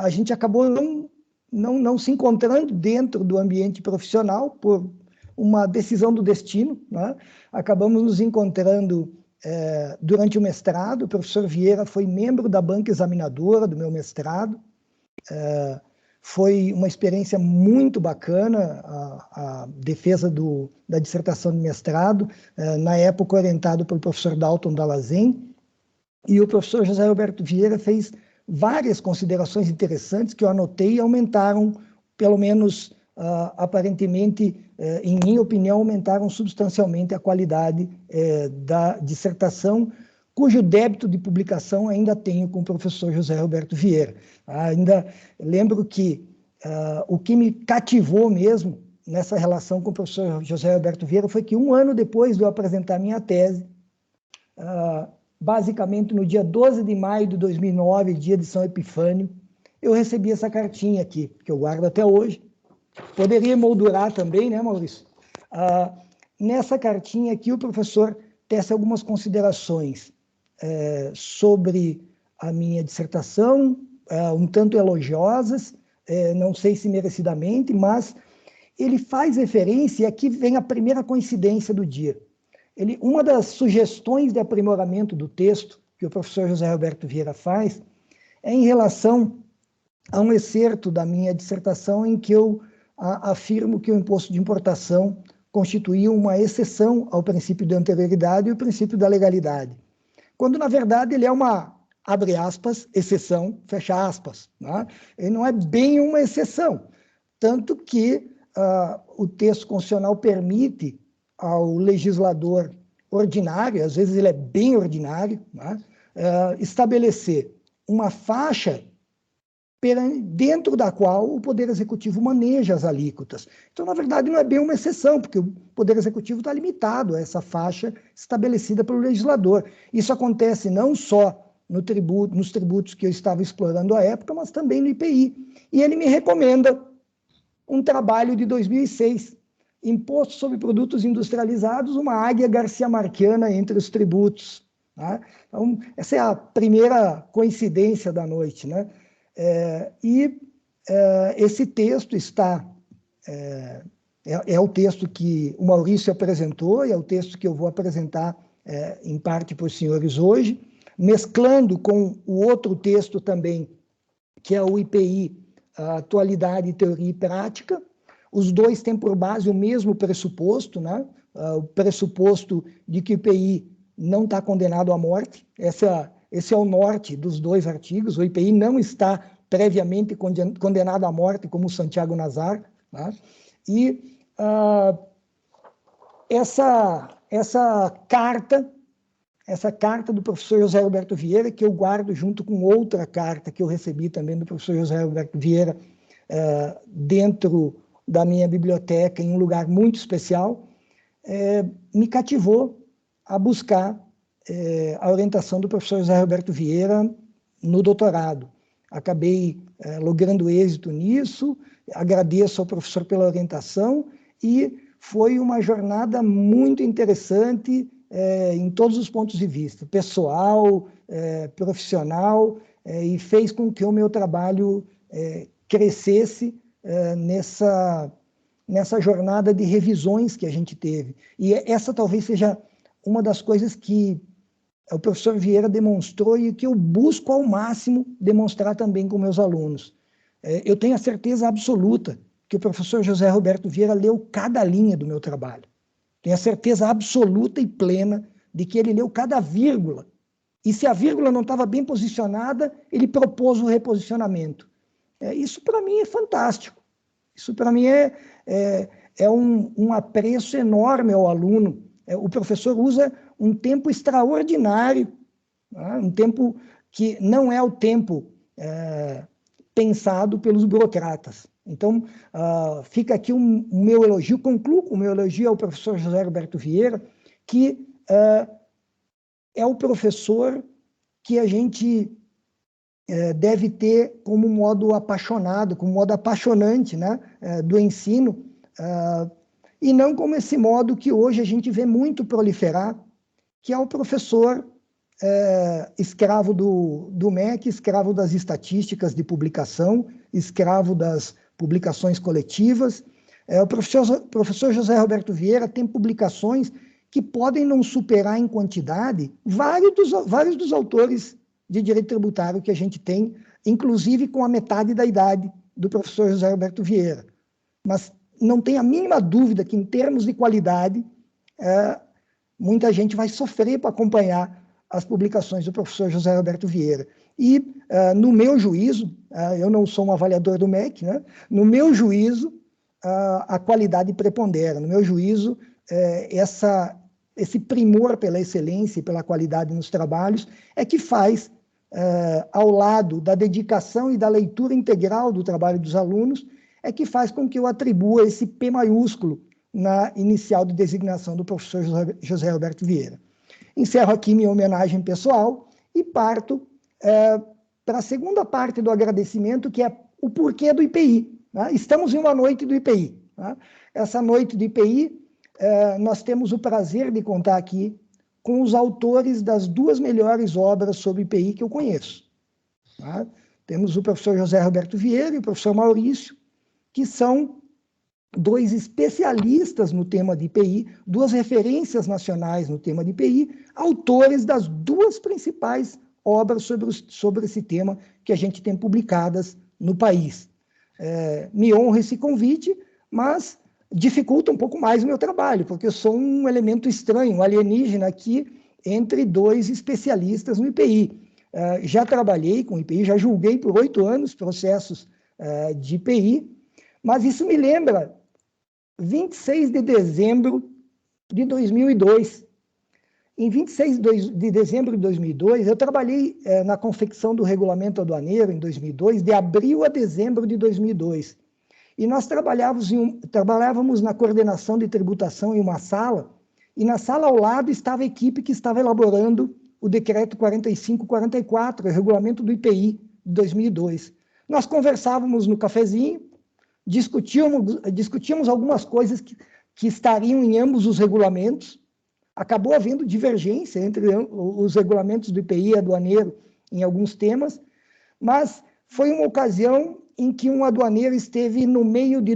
a gente acabou não se encontrando dentro do ambiente profissional por uma decisão do destino, né? Acabamos nos encontrando durante o mestrado. O professor Vieira foi membro da banca examinadora do meu mestrado. Foi uma experiência muito bacana a defesa da dissertação de mestrado, na época orientado pelo professor Dalton Dallazen, e o professor José Roberto Vieira fez várias considerações interessantes que eu anotei e aumentaram, pelo menos aparentemente, em minha opinião, aumentaram substancialmente a qualidade da dissertação, cujo débito de publicação ainda tenho com o professor José Roberto Vieira. Ainda lembro que o que me cativou mesmo nessa relação com o professor José Roberto Vieira foi que 1 ano depois de eu apresentar minha tese, basicamente no dia 12 de maio de 2009, dia de São Epifânio, eu recebi essa cartinha aqui, que eu guardo até hoje. Poderia emoldurar também, né, Maurício? nessa cartinha aqui o professor tece algumas considerações sobre a minha dissertação, um tanto elogiosas, não sei se merecidamente, mas ele faz referência, e aqui vem a primeira coincidência do dia. Uma das sugestões de aprimoramento do texto que o professor José Roberto Vieira faz é em relação a um excerto da minha dissertação em que eu afirmo que o imposto de importação constituía uma exceção ao princípio de anterioridade e o princípio da legalidade, quando, na verdade, ele é uma, abre aspas, exceção, fecha aspas. Né? Ele não é bem uma exceção, tanto que o texto constitucional permite ao legislador ordinário, às vezes ele é bem ordinário, né? Estabelecer uma faixa dentro da qual o Poder Executivo maneja as alíquotas. Então, na verdade, não é bem uma exceção, porque o Poder Executivo está limitado a essa faixa estabelecida pelo legislador. Isso acontece não só nos tributos que eu estava explorando à época, mas também no IPI. E ele me recomenda um trabalho de 2006, Imposto sobre Produtos Industrializados, uma águia garcia-marquiana entre os tributos. Né? Então, essa é a primeira coincidência da noite, né? Esse texto está... É o texto que o Maurício apresentou e é o texto que eu vou apresentar em parte para os senhores hoje, mesclando com o outro texto também, que é o IPI, Atualidade, Teoria e Prática. Os dois têm por base o mesmo pressuposto, né? O pressuposto de que o IPI não está condenado à morte. Esse é o norte dos dois artigos. O IPI não está previamente condenado à morte, como o Santiago Nazar. Né? E essa carta do professor José Roberto Vieira, que eu guardo junto com outra carta que eu recebi também do professor José Roberto Vieira, dentro da minha biblioteca, em um lugar muito especial, me cativou a buscar a orientação do professor José Roberto Vieira no doutorado. Acabei logrando êxito nisso, agradeço ao professor pela orientação e foi uma jornada muito interessante em todos os pontos de vista, pessoal, profissional, e fez com que o meu trabalho crescesse nessa jornada de revisões que a gente teve. E essa talvez seja uma das coisas que o professor Vieira demonstrou e que eu busco ao máximo demonstrar também com meus alunos. Eu tenho a certeza absoluta que o professor José Roberto Vieira leu cada linha do meu trabalho. Tenho a certeza absoluta e plena de que ele leu cada vírgula. E se a vírgula não estava bem posicionada, ele propôs o reposicionamento. Isso, para mim, é fantástico. Isso, para mim, é um apreço enorme ao aluno. O professor usa um tempo extraordinário, né? Um tempo que não é o tempo pensado pelos burocratas. Então, fica aqui o meu elogio, concluo com o meu elogio ao professor José Roberto Vieira, que é o professor que a gente deve ter como modo apaixonado, como modo apaixonante, né, do ensino, e não como esse modo que hoje a gente vê muito proliferar, que é o professor escravo do MEC, escravo das estatísticas de publicação, escravo das publicações coletivas. O professor José Roberto Vieira tem publicações que podem não superar em quantidade vários dos autores de direito tributário que a gente tem, inclusive com a metade da idade do professor José Roberto Vieira. Mas não tem a mínima dúvida que, em termos de qualidade, muita gente vai sofrer para acompanhar as publicações do professor José Roberto Vieira. E, no meu juízo, eu não sou um avaliador do MEC, né? No meu juízo, a qualidade prepondera. No meu juízo, esse primor pela excelência e pela qualidade nos trabalhos é que faz, ao lado da dedicação e da leitura integral do trabalho dos alunos, é que faz com que eu atribua esse P maiúsculo na inicial de designação do professor José Roberto Vieira. Encerro aqui minha homenagem pessoal e parto para a segunda parte do agradecimento, que é o porquê do IPI. Né? Estamos em uma noite do IPI. Né? Essa noite do IPI nós temos o prazer de contar aqui com os autores das duas melhores obras sobre IPI que eu conheço. Tá? Temos o professor José Roberto Vieira e o professor Maurício, que são dois especialistas no tema de IPI, duas referências nacionais no tema de IPI, autores das duas principais obras sobre esse tema que a gente tem publicadas no país. Me honra esse convite, mas dificulta um pouco mais o meu trabalho, porque eu sou um elemento estranho, um alienígena aqui entre dois especialistas no IPI. Já trabalhei com IPI, já julguei por 8 anos processos de IPI, mas isso me lembra 26 de dezembro de 2002. Em 26 de dezembro de 2002, eu trabalhei na confecção do regulamento aduaneiro em 2002, de abril a dezembro de 2002. E nós trabalhávamos na coordenação de tributação em uma sala, e na sala ao lado estava a equipe que estava elaborando o decreto 4544, o regulamento do IPI de 2002. Nós conversávamos no cafezinho, discutíamos algumas coisas que estariam em ambos os regulamentos. Acabou havendo divergência entre os regulamentos do IPI e aduaneiro em alguns temas, mas foi uma ocasião em que um aduaneiro esteve no meio de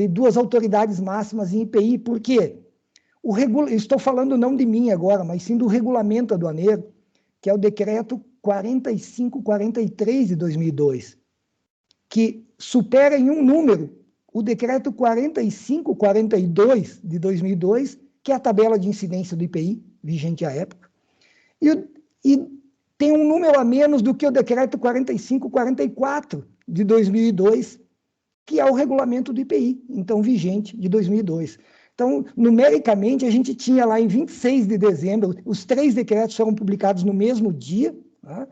duas autoridades máximas em IPI. Por quê? Estou falando não de mim agora, mas sim do regulamento aduaneiro, que é o decreto 4543 de 2002, que supera em um número o decreto 4542 de 2002, que é a tabela de incidência do IPI, vigente à época, e tem um número a menos do que o decreto 4544 de 2002, que é o regulamento do IPI, então vigente de 2002. Então, numericamente, a gente tinha lá em 26 de dezembro, os 3 decretos foram publicados no mesmo dia, tá?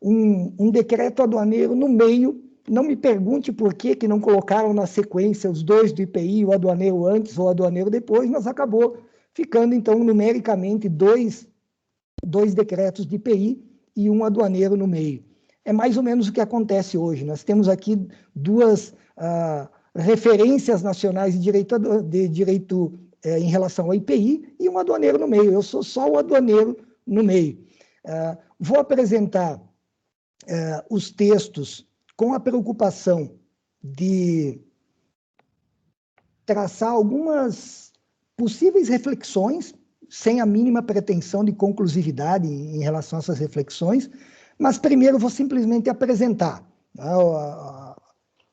Um decreto aduaneiro no meio. Não me pergunte por que não colocaram na sequência os 2 do IPI, o aduaneiro antes ou o aduaneiro depois, mas acabou ficando, então, numericamente, dois decretos de IPI e um aduaneiro no meio. É mais ou menos o que acontece hoje. Nós temos aqui duas referências nacionais de direito em relação ao IPI e um aduaneiro no meio. Eu sou só o aduaneiro no meio. Vou apresentar os textos com a preocupação de traçar algumas possíveis reflexões, sem a mínima pretensão de conclusividade em relação a essas reflexões, mas primeiro vou simplesmente apresentar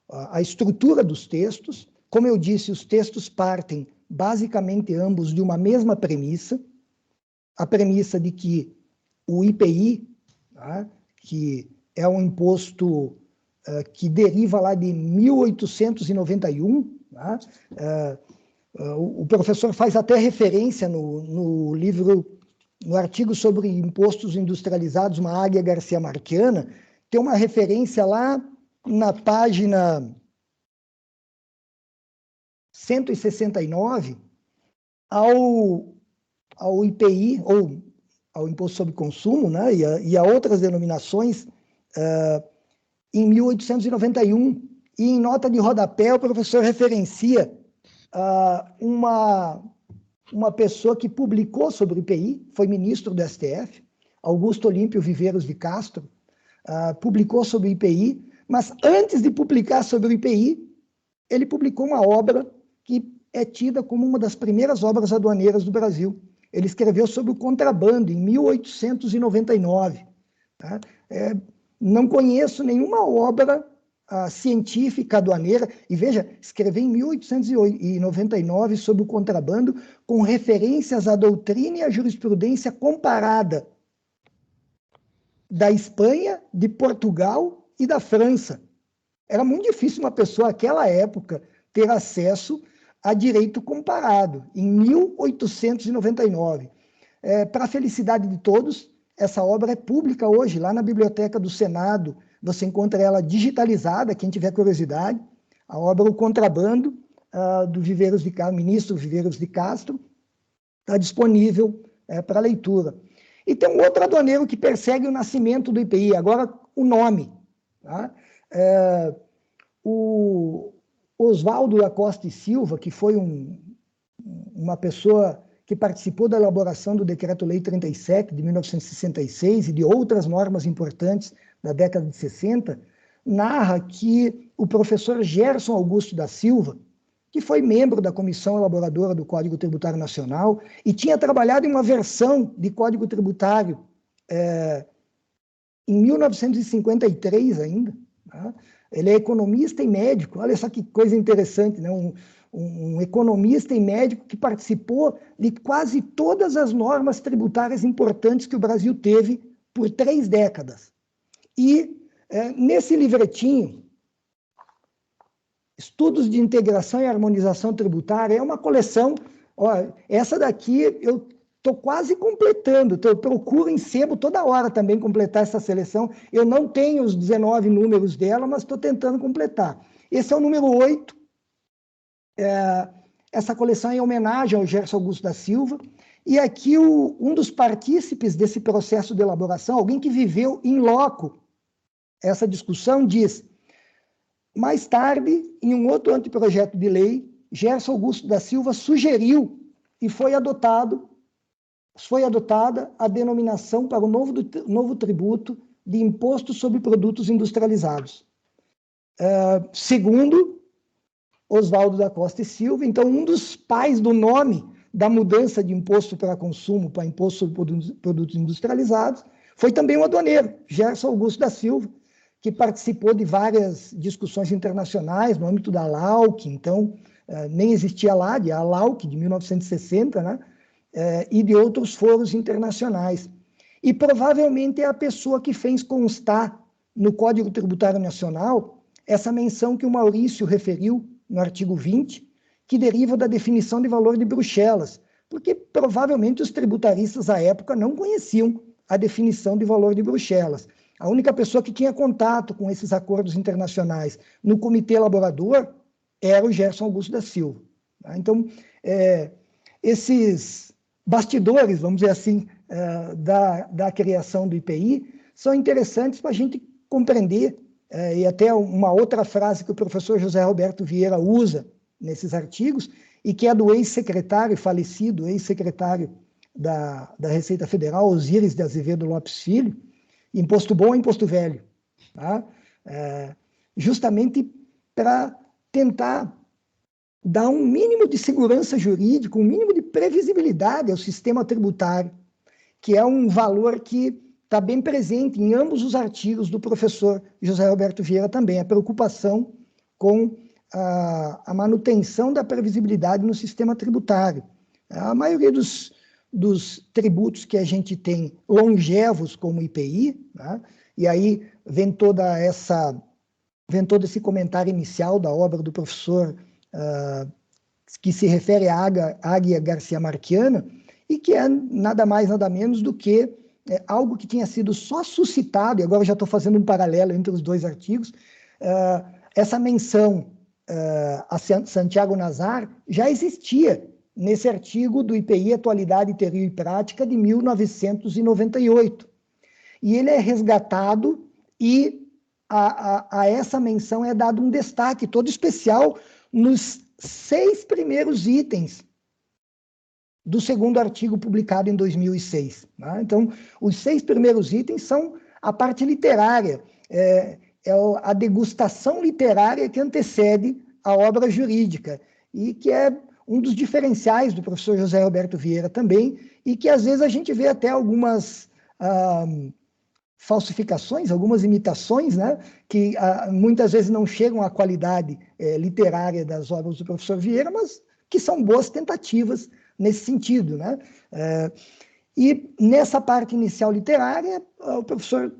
a estrutura dos textos. Como eu disse, os textos partem basicamente ambos de uma mesma premissa, a premissa de que o IPI, tá, que é um imposto que deriva lá de 1891, tá? O professor faz até referência no livro, no artigo sobre impostos industrializados, uma águia Garcia Marquiana, tem uma referência lá na página 169 ao IPI, ou ao Imposto sobre Consumo, né, e a outras denominações, em 1891, e em nota de rodapé o professor referencia uma pessoa que publicou sobre o IPI, foi ministro do STF, Augusto Olímpio Viveiros de Castro, publicou sobre o IPI, mas antes de publicar sobre o IPI, ele publicou uma obra que é tida como uma das primeiras obras aduaneiras do Brasil. Ele escreveu sobre o contrabando em 1899. Tá? Não conheço nenhuma obra científica aduaneira, e veja, escrever em 1899 sobre o contrabando com referências à doutrina e à jurisprudência comparada da Espanha, de Portugal e da França. Era muito difícil uma pessoa, naquela época, ter acesso a direito comparado, em 1899. Para a felicidade de todos, essa obra é pública hoje, lá na Biblioteca do Senado. Você encontra ela digitalizada, quem tiver curiosidade. A obra O Contrabando, do ministro Viveiros de Castro, está disponível para leitura. E tem um outro aduaneiro que persegue o nascimento do IPI, agora o nome. Tá? Oswaldo da Costa e Silva, que foi uma pessoa que participou da elaboração do Decreto-Lei 37 de 1966 e de outras normas importantes da década de 60, narra que o professor Gerson Augusto da Silva, que foi membro da comissão elaboradora do Código Tributário Nacional e tinha trabalhado em uma versão de Código Tributário em 1953 ainda, né? Ele é economista e médico, olha só que coisa interessante, né? Um economista e médico que participou de quase todas as normas tributárias importantes que o Brasil teve por 3 décadas. E nesse livretinho, Estudos de Integração e Harmonização Tributária, é uma coleção, ó, essa daqui eu estou quase completando, eu procuro em sebo toda hora também completar essa seleção. Eu não tenho os 19 números dela, mas estou tentando completar. Esse é o número 8. Essa coleção é em homenagem ao Gerson Augusto da Silva. E aqui um dos partícipes desse processo de elaboração, alguém que viveu in loco essa discussão, diz: mais tarde, em um outro anteprojeto de lei, Gerson Augusto da Silva sugeriu e foi adotada a denominação para o novo tributo de Imposto sobre Produtos Industrializados. Segundo Oswaldo da Costa e Silva, então, um dos pais do nome da mudança de imposto para consumo para imposto sobre produtos industrializados foi também o aduaneiro, Gerson Augusto da Silva, que participou de várias discussões internacionais no âmbito da ALAUC, então, nem existia lá, a ALAUC de 1960, né? E de outros foros internacionais. E provavelmente é a pessoa que fez constar no Código Tributário Nacional essa menção que o Maurício referiu no artigo 20, que deriva da definição de valor de Bruxelas, porque provavelmente os tributaristas à época não conheciam a definição de valor de Bruxelas. A única pessoa que tinha contato com esses acordos internacionais no comitê elaborador era o Gerson Augusto da Silva. Então, esses bastidores, vamos dizer assim, da criação do IPI são interessantes para a gente compreender, e até uma outra frase que o professor José Roberto Vieira usa nesses artigos, e que é do ex-secretário, falecido ex-secretário da Receita Federal, Osíris de Azevedo Lopes Filho: imposto bom é imposto velho. Tá? Justamente para tentar dar um mínimo de segurança jurídica, um mínimo de previsibilidade ao sistema tributário, que é um valor que está bem presente em ambos os artigos do professor José Roberto Vieira também, a preocupação com a manutenção da previsibilidade no sistema tributário. A maioria dos tributos que a gente tem longevos, como IPI, né? E aí vem todo esse comentário inicial da obra do professor que se refere à Águia Garcia Marchiana, e que é nada mais, nada menos do que algo que tinha sido só suscitado, e agora eu já estou fazendo um paralelo entre os dois artigos, essa menção a Santiago Nazar já existia nesse artigo do IPI Atualidade, Teoria e Prática de 1998. E ele é resgatado e a essa menção é dado um destaque todo especial nos 6 primeiros itens do segundo artigo publicado em 2006. Né? Então, os 6 primeiros itens são a parte literária, a degustação literária que antecede a obra jurídica, e que é um dos diferenciais do professor José Roberto Vieira também, e que às vezes a gente vê até algumas falsificações, algumas imitações, né, que muitas vezes não chegam à qualidade literária das obras do professor Vieira, mas que são boas tentativas nesse sentido, né? E nessa parte inicial literária, o professor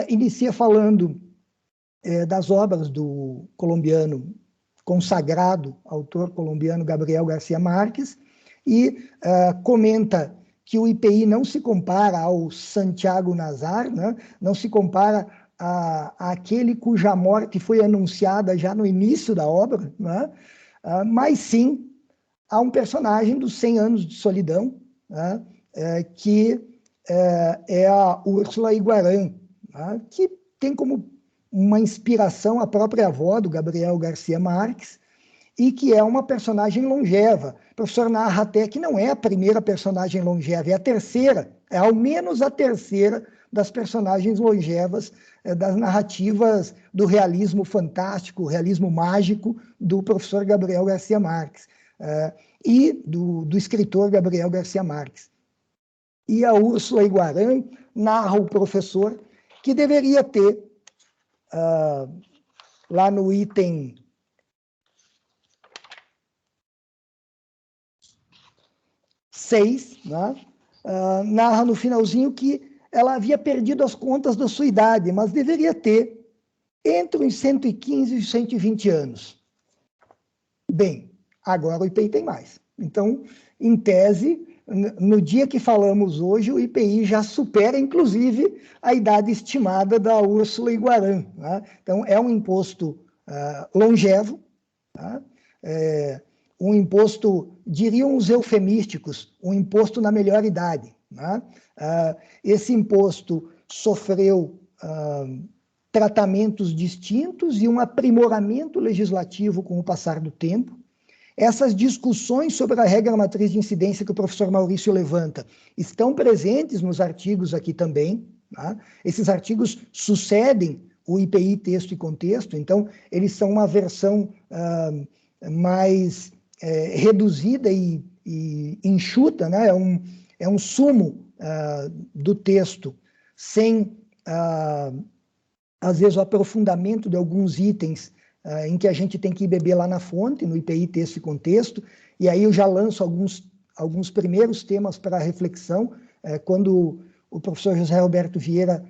inicia falando das obras do colombiano consagrado, autor colombiano Gabriel Garcia Marques, e comenta que o IPI não se compara ao Santiago Nazar, né? Não se compara àquele cuja morte foi anunciada já no início da obra, né? Mas sim a um personagem dos 100 anos de solidão, né? Que é a Úrsula Iguarã, né? Que tem como uma inspiração a própria avó do Gabriel Garcia Marques, e que é uma personagem longeva. O professor narra até que não é a primeira personagem longeva, é a terceira, é ao menos a terceira das personagens longevas das narrativas do realismo fantástico, realismo mágico do professor Gabriel Garcia Marques e do escritor Gabriel Garcia Marques. E a Úrsula Iguarã narra o professor que deveria ter, lá no item 6, né? Narra no finalzinho que ela havia perdido as contas da sua idade, mas deveria ter entre os 115 e os 120 anos. Bem, agora o IPI tem mais. Então, em tese, no dia que falamos hoje, o IPI já supera, inclusive, a idade estimada da Úrsula Iguarã. Né? Então, é um imposto longevo, tá? Um imposto, diriam os eufemísticos, um imposto na melhor idade. Né? Esse imposto sofreu tratamentos distintos e um aprimoramento legislativo com o passar do tempo. Essas discussões sobre a regra matriz de incidência que o professor Maurício levanta estão presentes nos artigos aqui também. Tá? Esses artigos sucedem o IPI texto e contexto, então eles são uma versão mais reduzida e enxuta, né? É um sumo do texto, sem, às vezes, o aprofundamento de alguns itens em que a gente tem que beber lá na fonte, no IPI texto e contexto, e aí eu já lanço alguns primeiros temas para reflexão, quando o professor José Roberto Vieira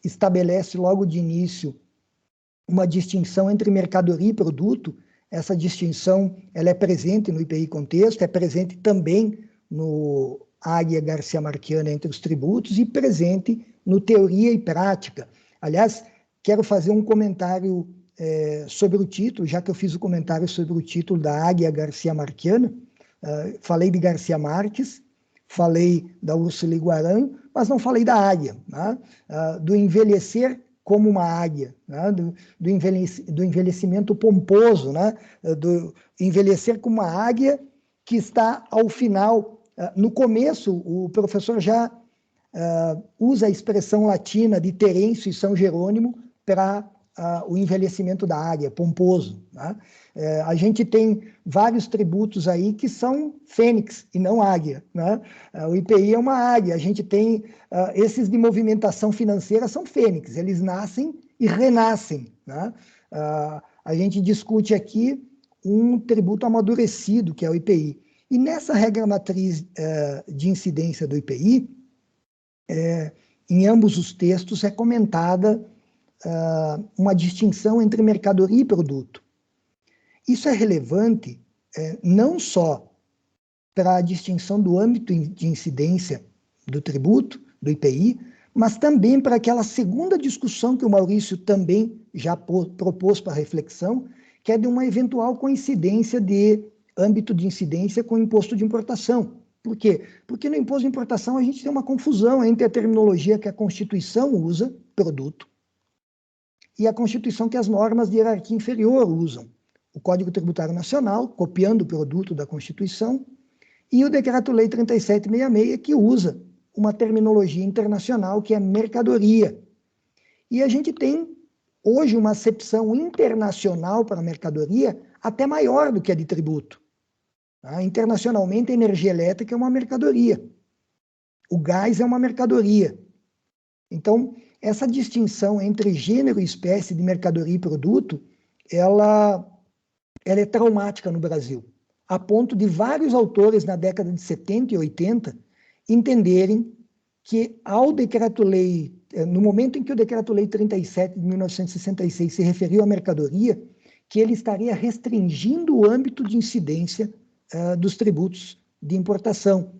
estabelece logo de início uma distinção entre mercadoria e produto. Essa distinção ela é presente no IPI contexto, é presente também no Águia Garcia Marquiana entre os tributos e presente no Teoria e Prática. Aliás, quero fazer um comentário sobre o título, já que eu fiz o comentário sobre o título da Águia Garcia Marquiana. Falei de Garcia Marques, falei da Úrsula Iguarã, mas não falei da águia, né? Do envelhecer como uma águia, né? do envelhecimento pomposo, né? Do envelhecer como uma águia que está ao final. No começo, o professor já usa a expressão latina de Terêncio e São Jerônimo para o envelhecimento da águia, pomposo. Né? A gente tem vários tributos aí que são fênix e não águia. Né? O IPI é uma águia. A gente tem esses de movimentação financeira são fênix, eles nascem e renascem. Né? A gente discute aqui um tributo amadurecido, que é o IPI. E nessa regra matriz de incidência do IPI, em ambos os textos é comentada uma distinção entre mercadoria e produto. Isso é relevante não só para a distinção do âmbito de incidência do tributo, do IPI, mas também para aquela segunda discussão que o Maurício também já propôs para reflexão, que é de uma eventual coincidência de âmbito de incidência com o imposto de importação. Por quê? Porque no imposto de importação a gente tem uma confusão entre a terminologia que a Constituição usa, produto, e a Constituição que as normas de hierarquia inferior usam. O Código Tributário Nacional, copiando o produto da Constituição, e o Decreto-Lei 3766, que usa uma terminologia internacional que é mercadoria. E a gente tem, hoje, uma acepção internacional para a mercadoria até maior do que a de tributo. Internacionalmente, a energia elétrica é uma mercadoria. O gás é uma mercadoria. Então, essa distinção entre gênero e espécie de mercadoria e produto, ela é traumática no Brasil, a ponto de vários autores na década de 70 e 80 entenderem que ao decreto-lei, no momento em que o decreto-lei 37 de 1966 se referiu à mercadoria, que ele estaria restringindo o âmbito de incidência dos tributos de importação,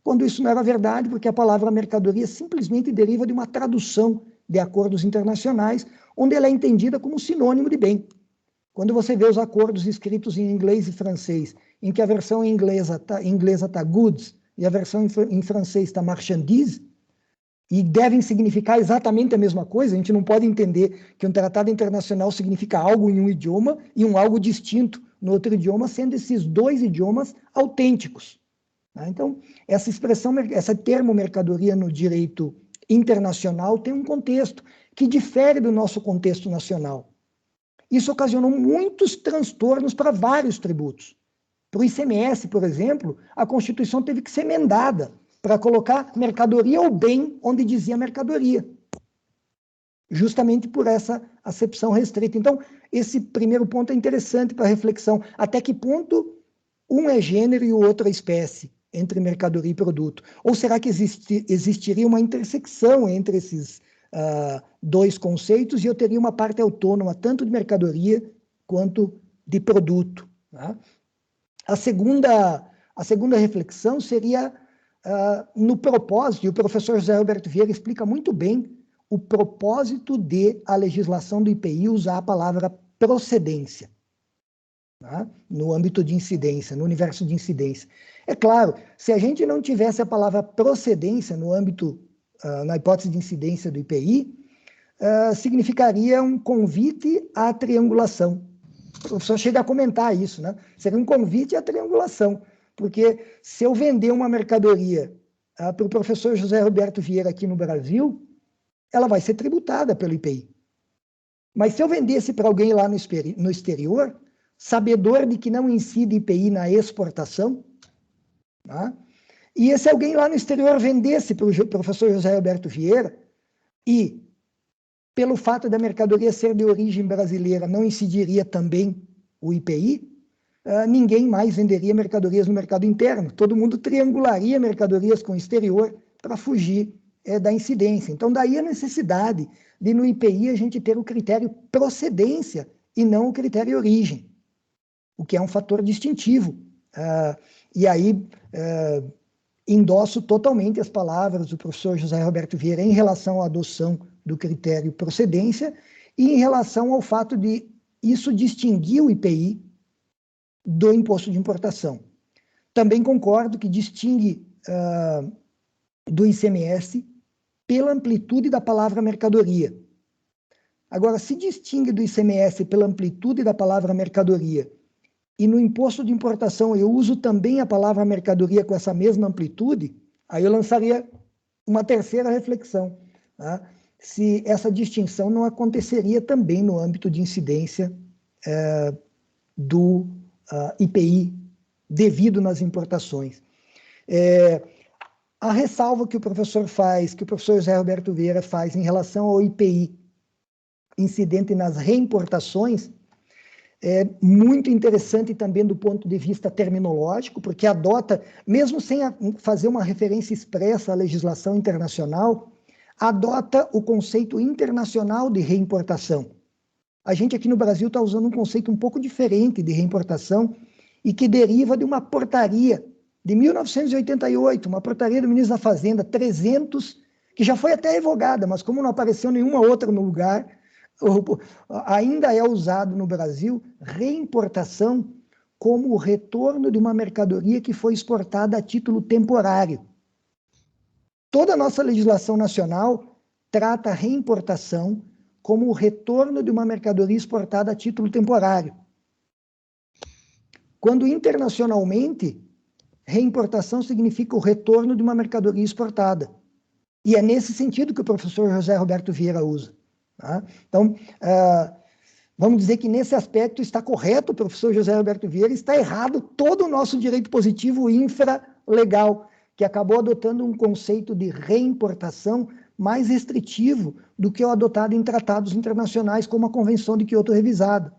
quando isso não era verdade, porque a palavra mercadoria simplesmente deriva de uma tradução de acordos internacionais, onde ela é entendida como sinônimo de bem. Quando você vê os acordos escritos em inglês e francês, em que a versão em inglesa tá goods e a versão em francês está marchandise, e devem significar exatamente a mesma coisa, a gente não pode entender que um tratado internacional significa algo em um idioma e um algo distinto no outro idioma, sendo esses dois idiomas autênticos. Tá? Então, essa expressão, esse termo mercadoria no direito internacional tem um contexto que difere do nosso contexto nacional. Isso ocasionou muitos transtornos para vários tributos. Para o ICMS, por exemplo, a Constituição teve que ser emendada para colocar mercadoria ou bem onde dizia mercadoria, justamente por essa acepção restrita. Então, esse primeiro ponto é interessante para reflexão. Até que ponto um é gênero e o outro é espécie, entre mercadoria e produto? Ou será que existiria uma intersecção entre esses dois conceitos e eu teria uma parte autônoma, tanto de mercadoria quanto de produto? Tá? A segunda reflexão seria no propósito, e o professor José Roberto Vieira explica muito bem o propósito de a legislação do IPI usar a palavra procedência, tá? No âmbito de incidência, no universo de incidência. É claro, se a gente não tivesse a palavra procedência no âmbito, na hipótese de incidência do IPI, significaria um convite à triangulação. O professor chega a comentar isso, né? Seria um convite à triangulação, porque se eu vender uma mercadoria para o professor José Roberto Vieira aqui no Brasil, ela vai ser tributada pelo IPI. Mas se eu vendesse para alguém lá no exterior, sabedor de que não incide IPI na exportação, tá? E esse alguém lá no exterior vendesse para o professor José Roberto Vieira e, pelo fato da mercadoria ser de origem brasileira, não incidiria também o IPI, ninguém mais venderia mercadorias no mercado interno. Todo mundo triangularia mercadorias com o exterior para fugir da incidência. Então, daí a necessidade de, no IPI, a gente ter o critério procedência e não o critério origem, o que é um fator distintivo. E aí, endosso totalmente as palavras do professor José Roberto Vieira em relação à adoção do critério procedência e em relação ao fato de isso distinguir o IPI do imposto de importação. Também concordo que distingue do ICMS pela amplitude da palavra mercadoria. Agora, se distingue do ICMS pela amplitude da palavra mercadoria e no imposto de importação eu uso também a palavra mercadoria com essa mesma amplitude, aí eu lançaria uma terceira reflexão, tá? Se essa distinção não aconteceria também no âmbito de incidência do IPI devido nas importações. A ressalva que o professor faz, que o professor José Roberto Vieira faz em relação ao IPI incidente nas reimportações, é muito interessante também do ponto de vista terminológico, porque adota, mesmo sem fazer uma referência expressa à legislação internacional, adota o conceito internacional de reimportação. A gente aqui no Brasil está usando um conceito um pouco diferente de reimportação e que deriva de uma portaria de 1988, uma portaria do ministro da Fazenda, 300, que já foi até revogada, mas como não apareceu nenhuma outra no lugar, ainda é usado no Brasil reimportação como o retorno de uma mercadoria que foi exportada a título temporário. Toda a nossa legislação nacional trata a reimportação como o retorno de uma mercadoria exportada a título temporário. Quando internacionalmente, reimportação significa o retorno de uma mercadoria exportada. E é nesse sentido que o professor José Roberto Vieira usa. Tá? Então, vamos dizer que nesse aspecto está correto o professor José Roberto Vieira, está errado todo o nosso direito positivo infralegal, que acabou adotando um conceito de reimportação mais restritivo do que o adotado em tratados internacionais, como a Convenção de Quioto Revisada.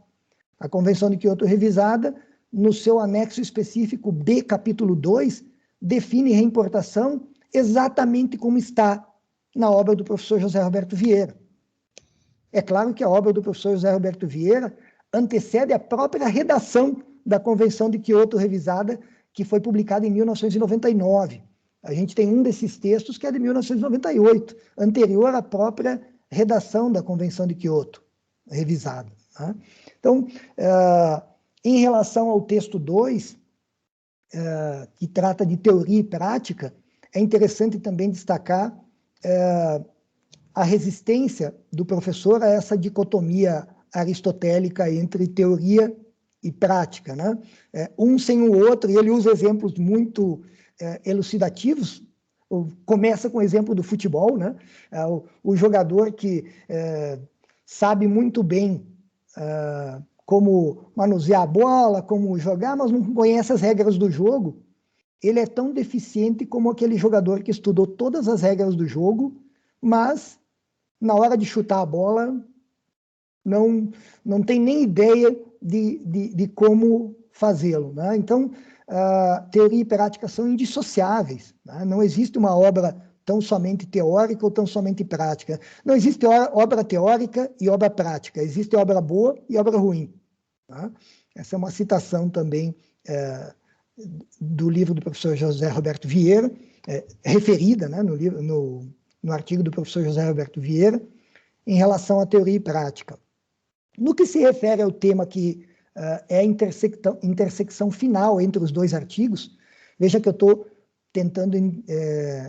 A Convenção de Quioto Revisada, no seu anexo específico B, capítulo 2, define reimportação exatamente como está na obra do professor José Roberto Vieira. É claro que a obra do professor José Roberto Vieira antecede a própria redação da Convenção de Quioto Revisada, que foi publicada em 1999. A gente tem um desses textos que é de 1998, anterior à própria redação da Convenção de Quioto Revisada. Tá? Então, em relação ao texto 2, que trata de teoria e prática, é interessante também destacar a resistência do professor a essa dicotomia aristotélica entre teoria e prática, né? Um sem o outro, e ele usa exemplos muito elucidativos. Começa com o exemplo do futebol, né? O jogador que sabe muito bem como manusear a bola, como jogar, mas não conhece as regras do jogo. Ele é tão deficiente como aquele jogador que estudou todas as regras do jogo, mas na hora de chutar a bola não tem nem ideia de como fazê-lo, né? Então, teoria e prática são indissociáveis, né? Não existe uma obra tão somente teórica ou tão somente prática. Não existe obra teórica e obra prática. Existe obra boa e obra ruim, tá? Essa é uma citação também do livro do professor José Roberto Vieira, referida, né, no artigo do professor José Roberto Vieira, em relação à teoria e prática. No que se refere ao tema que é a intersecção final entre os dois artigos, veja que eu estou tentando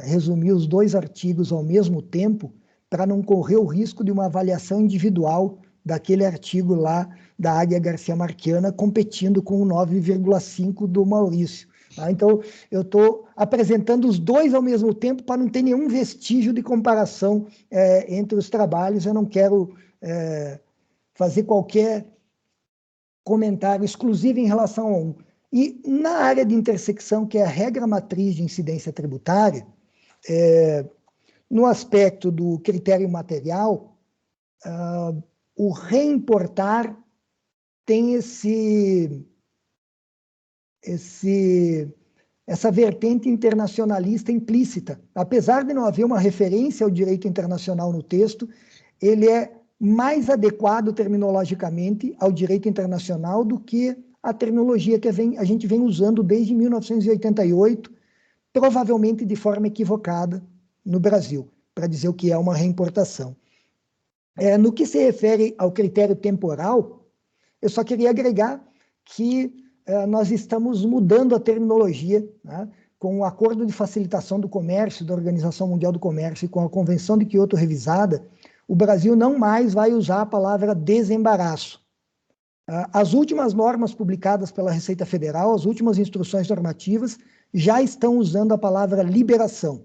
resumir os dois artigos ao mesmo tempo para não correr o risco de uma avaliação individual daquele artigo lá da Águia Garcia Marquiana competindo com o 9,5 do Maurício. Tá? Então, eu estou apresentando os dois ao mesmo tempo para não ter nenhum vestígio de comparação entre os trabalhos. Eu não quero fazer qualquer comentário exclusivo em relação a um. E na área de intersecção, que é a regra matriz de incidência tributária, no aspecto do critério material, o reimportar tem essa vertente internacionalista implícita. Apesar de não haver uma referência ao direito internacional no texto, ele é mais adequado terminologicamente ao direito internacional do que a terminologia que a gente vem usando desde 1988, provavelmente de forma equivocada no Brasil, para dizer o que é uma reimportação. No que se refere ao critério temporal, eu só queria agregar que nós estamos mudando a terminologia, né? Com o Acordo de Facilitação do Comércio da Organização Mundial do Comércio e com a Convenção de Quioto revisada, o Brasil não mais vai usar a palavra desembaraço. As últimas normas publicadas pela Receita Federal, as últimas instruções normativas, já estão usando a palavra liberação,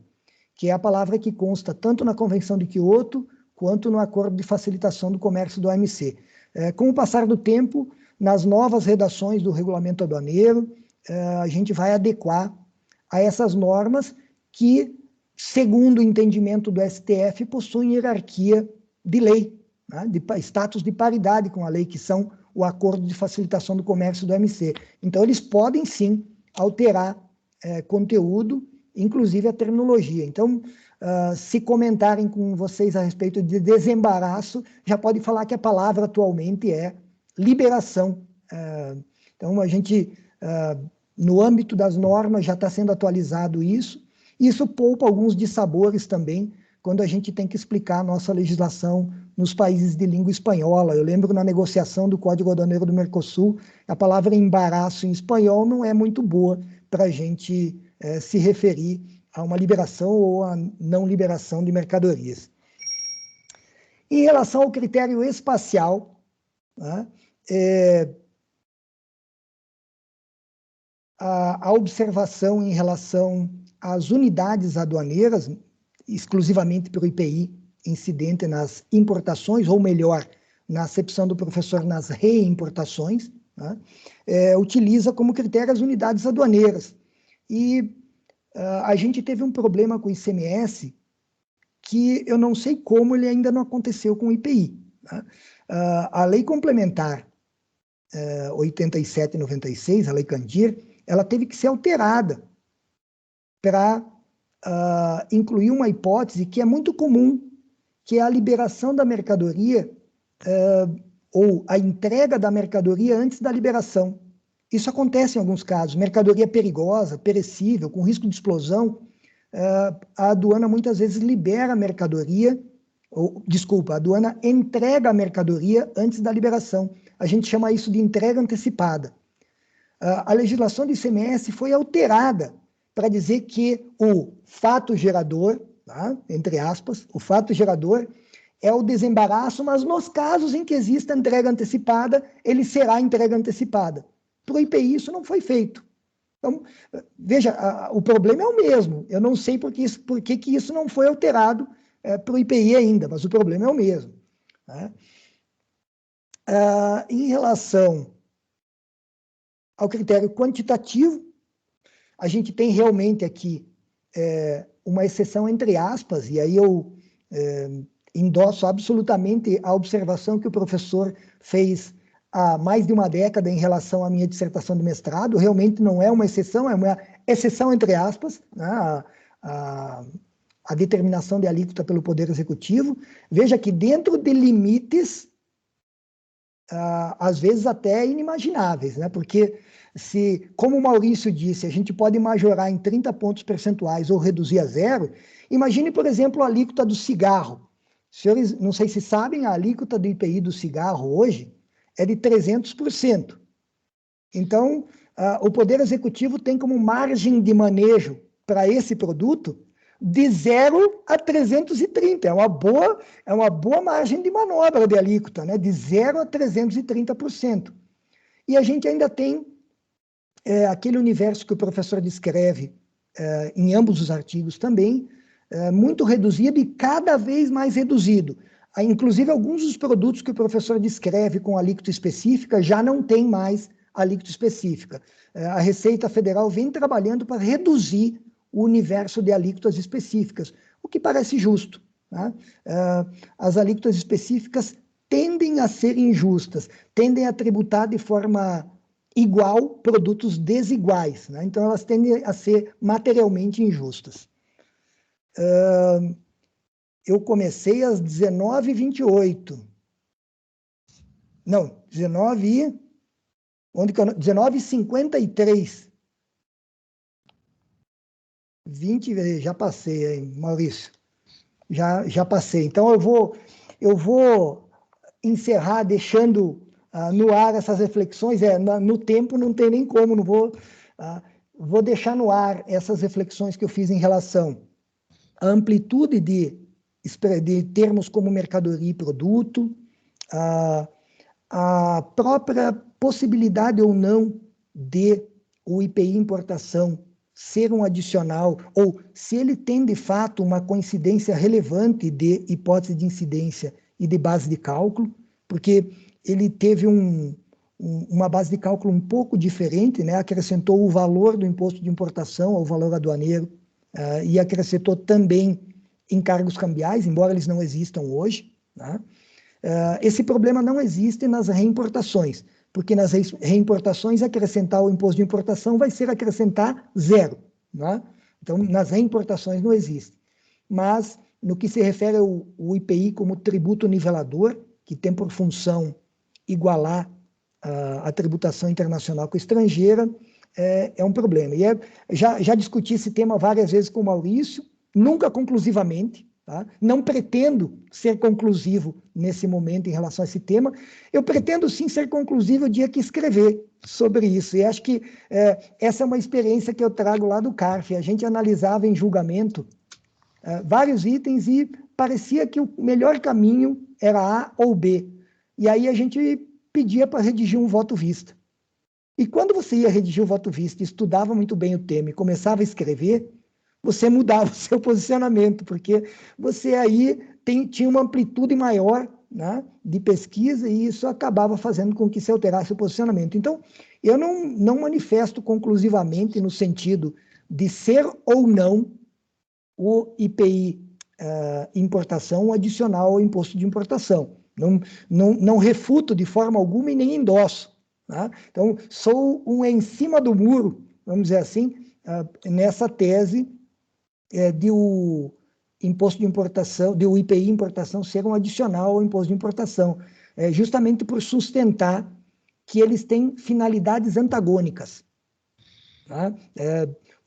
que é a palavra que consta tanto na Convenção de Quioto quanto no Acordo de Facilitação do Comércio do OMC. Com o passar do tempo, nas novas redações do regulamento aduaneiro, a gente vai adequar a essas normas que, segundo o entendimento do STF, possuem hierarquia de lei, né, de status de paridade com a lei, que são o Acordo de Facilitação do Comércio do OMC. Então, eles podem, sim, alterar conteúdo, inclusive a terminologia. Então, se comentarem com vocês a respeito de desembaraço, já pode falar que a palavra atualmente é liberação. Então, a gente, no âmbito das normas, já está sendo atualizado isso. Isso poupa alguns dissabores também, quando a gente tem que explicar a nossa legislação nos países de língua espanhola. Eu lembro na negociação do Código Aduaneiro do Mercosul, a palavra embaraço em espanhol não é muito boa para a gente se referir a uma liberação ou a não liberação de mercadorias. Em relação ao critério espacial, né, a observação em relação às unidades aduaneiras, exclusivamente pelo IPI, incidente nas importações, ou melhor, na acepção do professor, nas reimportações, né, utiliza como critério as unidades aduaneiras. E a gente teve um problema com o ICMS que eu não sei como ele ainda não aconteceu com o IPI. Né? A Lei Complementar 87/96, a Lei Candir, ela teve que ser alterada para incluir uma hipótese que é muito comum, que é a liberação da mercadoria ou a entrega da mercadoria antes da liberação. Isso acontece em alguns casos. Mercadoria perigosa, perecível, com risco de explosão, a aduana muitas vezes libera a mercadoria, a aduana entrega a mercadoria antes da liberação. A gente chama isso de entrega antecipada. A legislação do ICMS foi alterada para dizer que o fato gerador, tá, entre aspas, o fato gerador, é o desembaraço, mas nos casos em que exista entrega antecipada, ele será entrega antecipada. Para o IPI isso não foi feito. Então, veja, o problema é o mesmo. Eu não sei por que isso não foi alterado para o IPI ainda, mas o problema é o mesmo. Né? Em relação ao critério quantitativo, a gente tem realmente aqui uma exceção entre aspas, e aí eu endosso absolutamente a observação que o professor fez há mais de uma década em relação à minha dissertação de mestrado. Realmente não é uma exceção, é uma exceção entre aspas, né? A determinação de alíquota pelo Poder Executivo. Veja que dentro de limites, às vezes até inimagináveis, né? Porque se, como o Maurício disse, a gente pode majorar em 30 pontos percentuais ou reduzir a zero, imagine, por exemplo, a alíquota do cigarro. Senhores, não sei se sabem, a alíquota do IPI do cigarro hoje é de 300%. Então, o Poder Executivo tem como margem de manejo para esse produto de 0 a 330. É uma boa margem de manobra de alíquota, né? De 0 a 330%. E a gente ainda tem aquele universo que o professor descreve em ambos os artigos também, muito reduzido e cada vez mais reduzido. Inclusive, alguns dos produtos que o professor descreve com alíquota específica já não tem mais alíquota específica. A Receita Federal vem trabalhando para reduzir o universo de alíquotas específicas, o que parece justo. Né? As alíquotas específicas tendem a ser injustas, tendem a tributar de forma igual produtos desiguais. Né? Então, elas tendem a ser materialmente injustas. Eu comecei às 19h28. Não, 19h53. 20, já passei, hein, Maurício. Já passei. Então, eu vou encerrar deixando no ar essas reflexões. No tempo não tem nem como, não vou deixar no ar essas reflexões que eu fiz em relação à amplitude de termos como mercadoria e produto, a própria possibilidade ou não de o IPI importação ser um adicional, ou se ele tem, de fato, uma coincidência relevante de hipótese de incidência e de base de cálculo, porque ele teve uma base de cálculo um pouco diferente, né? Acrescentou o valor do imposto de importação ao valor aduaneiro e acrescentou também encargos cambiais, embora eles não existam hoje. Né? Esse problema não existe nas reimportações, porque nas reimportações acrescentar o imposto de importação vai ser acrescentar zero. Né? Então, nas reimportações não existe. Mas, no que se refere ao IPI como tributo nivelador, que tem por função igualar a tributação internacional com a estrangeira, é um problema. E já discuti esse tema várias vezes com o Maurício, nunca conclusivamente, tá? Não pretendo ser conclusivo nesse momento em relação a esse tema. Eu pretendo sim ser conclusivo o dia que escrever sobre isso. E acho que essa é uma experiência que eu trago lá do CARF. A gente analisava em julgamento vários itens e parecia que o melhor caminho era A ou B. E aí a gente pedia para redigir um voto vista. E quando você ia redigir o voto vista, estudava muito bem o tema e começava a escrever, você mudava o seu posicionamento, porque você aí tinha uma amplitude maior, né, de pesquisa e isso acabava fazendo com que se alterasse o posicionamento. Então, eu não manifesto conclusivamente no sentido de ser ou não o IPI importação adicional ao imposto de importação. Não refuto de forma alguma e nem endosso. Né? Então, sou um em cima do muro, vamos dizer assim, nessa tese de o imposto de importação, de o IPI importação ser um adicional ao imposto de importação, justamente por sustentar que eles têm finalidades antagônicas. Tá?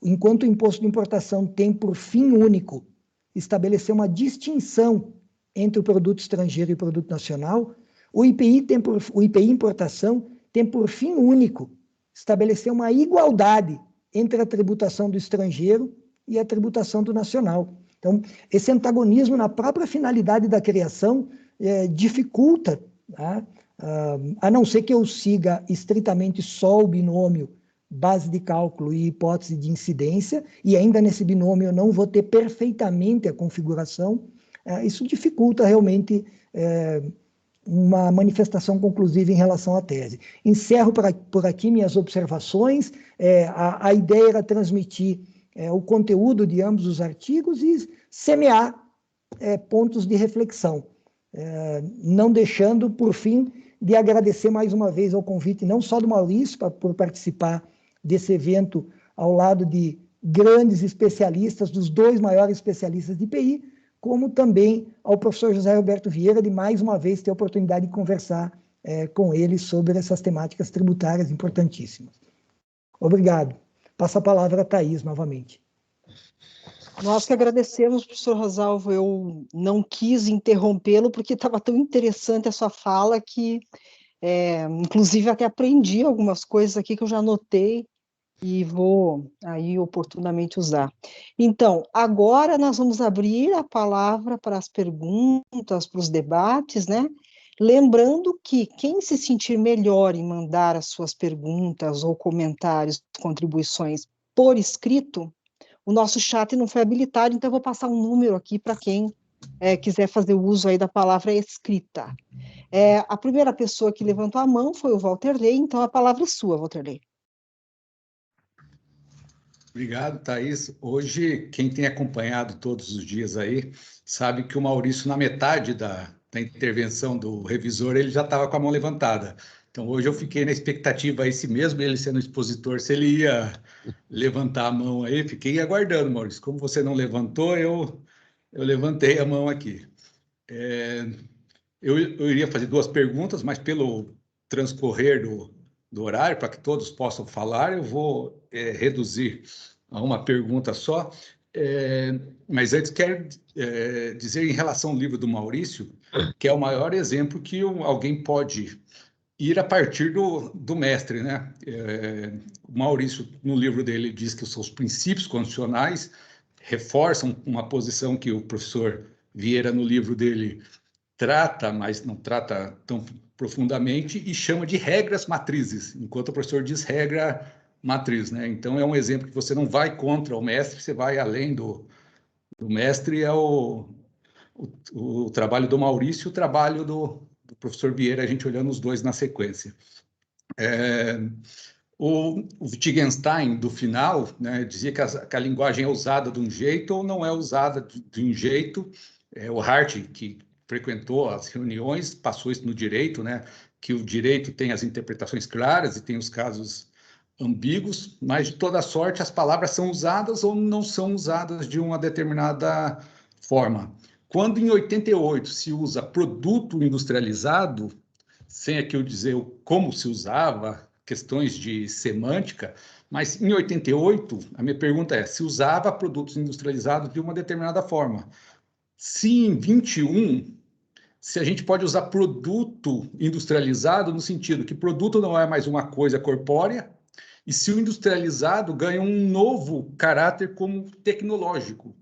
Enquanto o imposto de importação tem por fim único estabelecer uma distinção entre o produto estrangeiro e o produto nacional, o IPI importação tem por fim único estabelecer uma igualdade entre a tributação do estrangeiro e a tributação do nacional. Então, esse antagonismo na própria finalidade da criação dificulta, tá? A não ser que eu siga estritamente só o binômio base de cálculo e hipótese de incidência, e ainda nesse binômio eu não vou ter perfeitamente a configuração, isso dificulta realmente uma manifestação conclusiva em relação à tese. Encerro por aqui minhas observações. A ideia era transmitir o conteúdo de ambos os artigos e semear pontos de reflexão, não deixando, por fim, de agradecer mais uma vez ao convite, não só do Maurício, por participar desse evento ao lado de grandes especialistas, dos 2 maiores especialistas de IPI, como também ao professor José Roberto Vieira, de mais uma vez ter a oportunidade de conversar com ele sobre essas temáticas tributárias importantíssimas. Obrigado. Passo a palavra a Thaís novamente. Nós que agradecemos, professor Rosalvo. Eu não quis interrompê-lo porque estava tão interessante a sua fala que, inclusive, até aprendi algumas coisas aqui que eu já anotei e vou aí oportunamente usar. Então, agora nós vamos abrir a palavra para as perguntas, para os debates, né? Lembrando que quem se sentir melhor em mandar as suas perguntas ou comentários, contribuições por escrito, o nosso chat não foi habilitado, então eu vou passar um número aqui para quem quiser fazer uso aí da palavra escrita. A primeira pessoa que levantou a mão foi o Walterley, então a palavra é sua, Walterley. Obrigado, Thaís. Hoje, quem tem acompanhado todos os dias aí, sabe que o Maurício, na metade da intervenção do revisor, ele já estava com a mão levantada. Então, hoje eu fiquei na expectativa, aí, se mesmo ele sendo expositor, se ele ia levantar a mão aí, fiquei aguardando, Maurício. Como você não levantou, eu levantei a mão aqui. Eu iria fazer 2 perguntas, mas pelo transcorrer do horário, para que todos possam falar, eu vou reduzir a uma pergunta só. Mas antes quero dizer, em relação ao livro do Maurício, que é o maior exemplo que alguém pode ir a partir do mestre, né? O Maurício, no livro dele, diz que os princípios constitucionais reforçam uma posição que o professor Vieira, no livro dele, trata, mas não trata tão profundamente, e chama de regras matrizes, enquanto o professor diz regra matriz, né? Então, é um exemplo que você não vai contra o mestre, você vai além do mestre. É o trabalho do Maurício e o trabalho do professor Vieira, a gente olhando os 2 na sequência. O Wittgenstein, do final, né, dizia que a linguagem é usada de um jeito ou não é usada de um jeito. O Hart, que frequentou as reuniões, passou isso no direito, né, que o direito tem as interpretações claras e tem os casos ambíguos, mas, de toda sorte, as palavras são usadas ou não são usadas de uma determinada forma. Quando, em 88, se usa produto industrializado, sem aqui eu dizer como se usava, questões de semântica, mas em 88, a minha pergunta é, se usava produtos industrializados de uma determinada forma. Se em 21, se a gente pode usar produto industrializado no sentido que produto não é mais uma coisa corpórea, e se o industrializado ganha um novo caráter como tecnológico.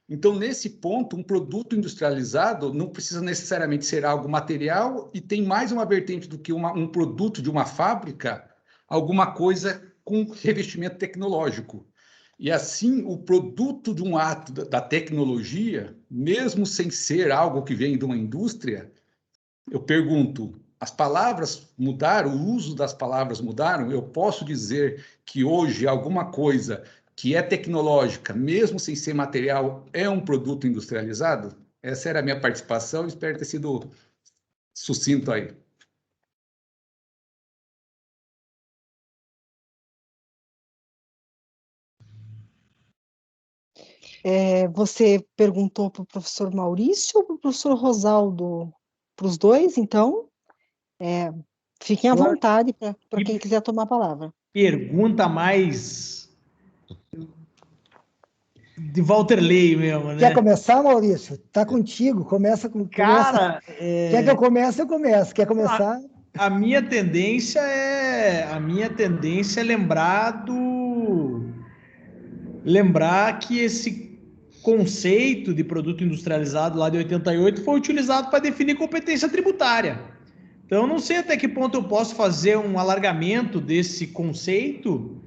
Então, nesse ponto, um produto industrializado não precisa necessariamente ser algo material e tem mais uma vertente do que um produto de uma fábrica, alguma coisa com revestimento tecnológico. E assim, o produto de um ato da tecnologia, mesmo sem ser algo que vem de uma indústria, eu pergunto, as palavras mudaram, o uso das palavras mudaram? Eu posso dizer que hoje alguma coisa que é tecnológica, mesmo sem ser material, é um produto industrializado? Essa era a minha participação, espero ter sido sucinto aí. Você perguntou para o professor Maurício ou para o professor Rosaldo? Para os 2, então? Fiquem à vontade para quem quiser tomar a palavra. Pergunta mais de Walterley mesmo, né? Quer começar, Maurício? Tá contigo, começa com... Cara... Quer que eu comece, eu começo. Quer começar? A minha tendência é lembrar que conceito de produto industrializado lá de 88 foi utilizado para definir competência tributária. Então, não sei até que ponto eu posso fazer um alargamento desse conceito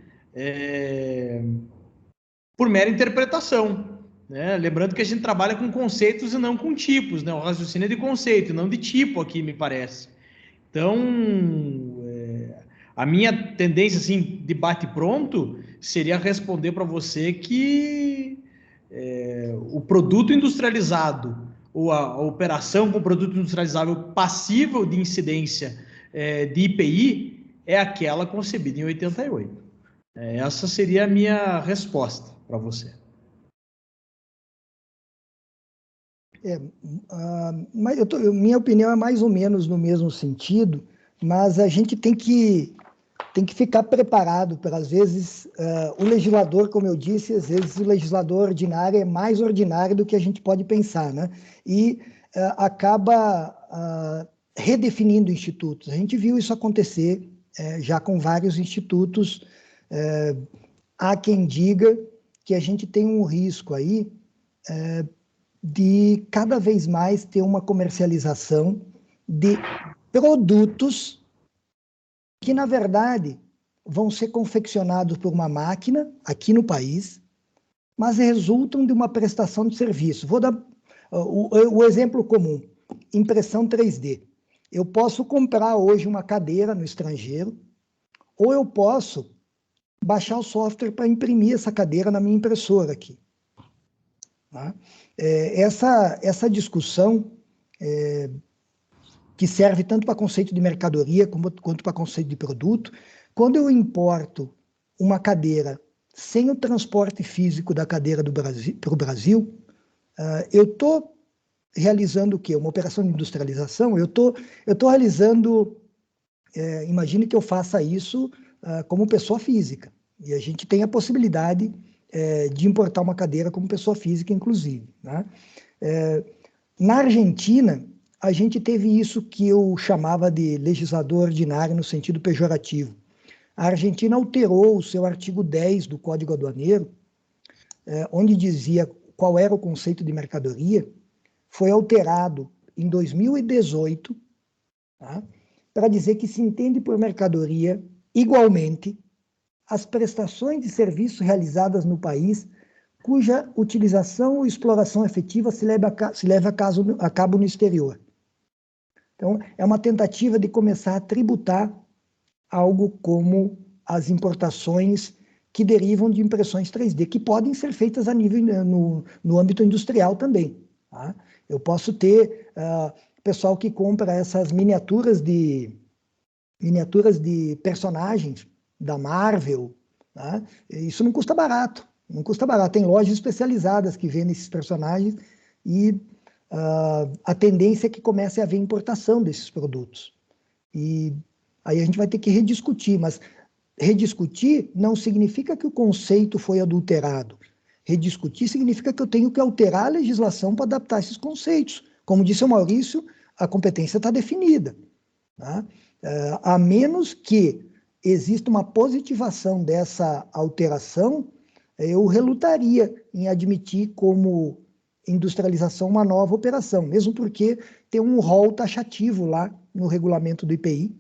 por mera interpretação, né? Lembrando que a gente trabalha com conceitos e não com tipos, né? O raciocínio é de conceito, não de tipo aqui, me parece. Então, a minha tendência, assim, de bate-pronto, seria responder para você que o produto industrializado ou a operação com produto industrializável passível de incidência de IPI é aquela concebida em 88. Essa seria a minha resposta para você. Mas minha opinião é mais ou menos no mesmo sentido, mas a gente tem que ficar preparado para, às vezes, o legislador, como eu disse, às vezes o legislador ordinário é mais ordinário do que a gente pode pensar, né? E acaba redefinindo institutos. A gente viu isso acontecer já com vários institutos. Há quem diga que a gente tem um risco aí de cada vez mais ter uma comercialização de produtos que, na verdade, vão ser confeccionados por uma máquina aqui no país, mas resultam de uma prestação de serviço. Vou dar o exemplo comum, impressão 3D. Eu posso comprar hoje uma cadeira no estrangeiro, ou eu posso baixar o software para imprimir essa cadeira na minha impressora aqui. Tá? Essa discussão que serve tanto para conceito de mercadoria quanto para conceito de produto. Quando eu importo uma cadeira sem o transporte físico da cadeira para o Brasil, eu estou realizando o quê? Uma operação de industrialização? Eu estou realizando, imagine que eu faça isso como pessoa física, e a gente tem a possibilidade de importar uma cadeira como pessoa física, inclusive, né? Na Argentina, a gente teve isso que eu chamava de legislador ordinário no sentido pejorativo. A Argentina alterou o seu artigo 10 do Código Aduaneiro, onde dizia qual era o conceito de mercadoria, foi alterado em 2018, tá? Para dizer que se entende por mercadoria, igualmente, as prestações de serviço realizadas no país cuja utilização ou exploração efetiva se leva a cabo no exterior. Então, é uma tentativa de começar a tributar algo como as importações que derivam de impressões 3D, que podem ser feitas a nível no âmbito industrial também. Tá? Eu posso ter pessoal que compra essas miniaturas de personagens da Marvel. Tá? Isso não custa barato. Não custa barato. Tem lojas especializadas que vendem esses personagens e a tendência é que comece a haver importação desses produtos. E aí a gente vai ter que rediscutir, mas rediscutir não significa que o conceito foi adulterado. Rediscutir significa que eu tenho que alterar a legislação para adaptar esses conceitos. Como disse o Maurício, a competência está definida. Tá? A menos que exista uma positivação dessa alteração, eu relutaria em admitir como industrialização uma nova operação, mesmo porque tem um rol taxativo lá no regulamento do IPI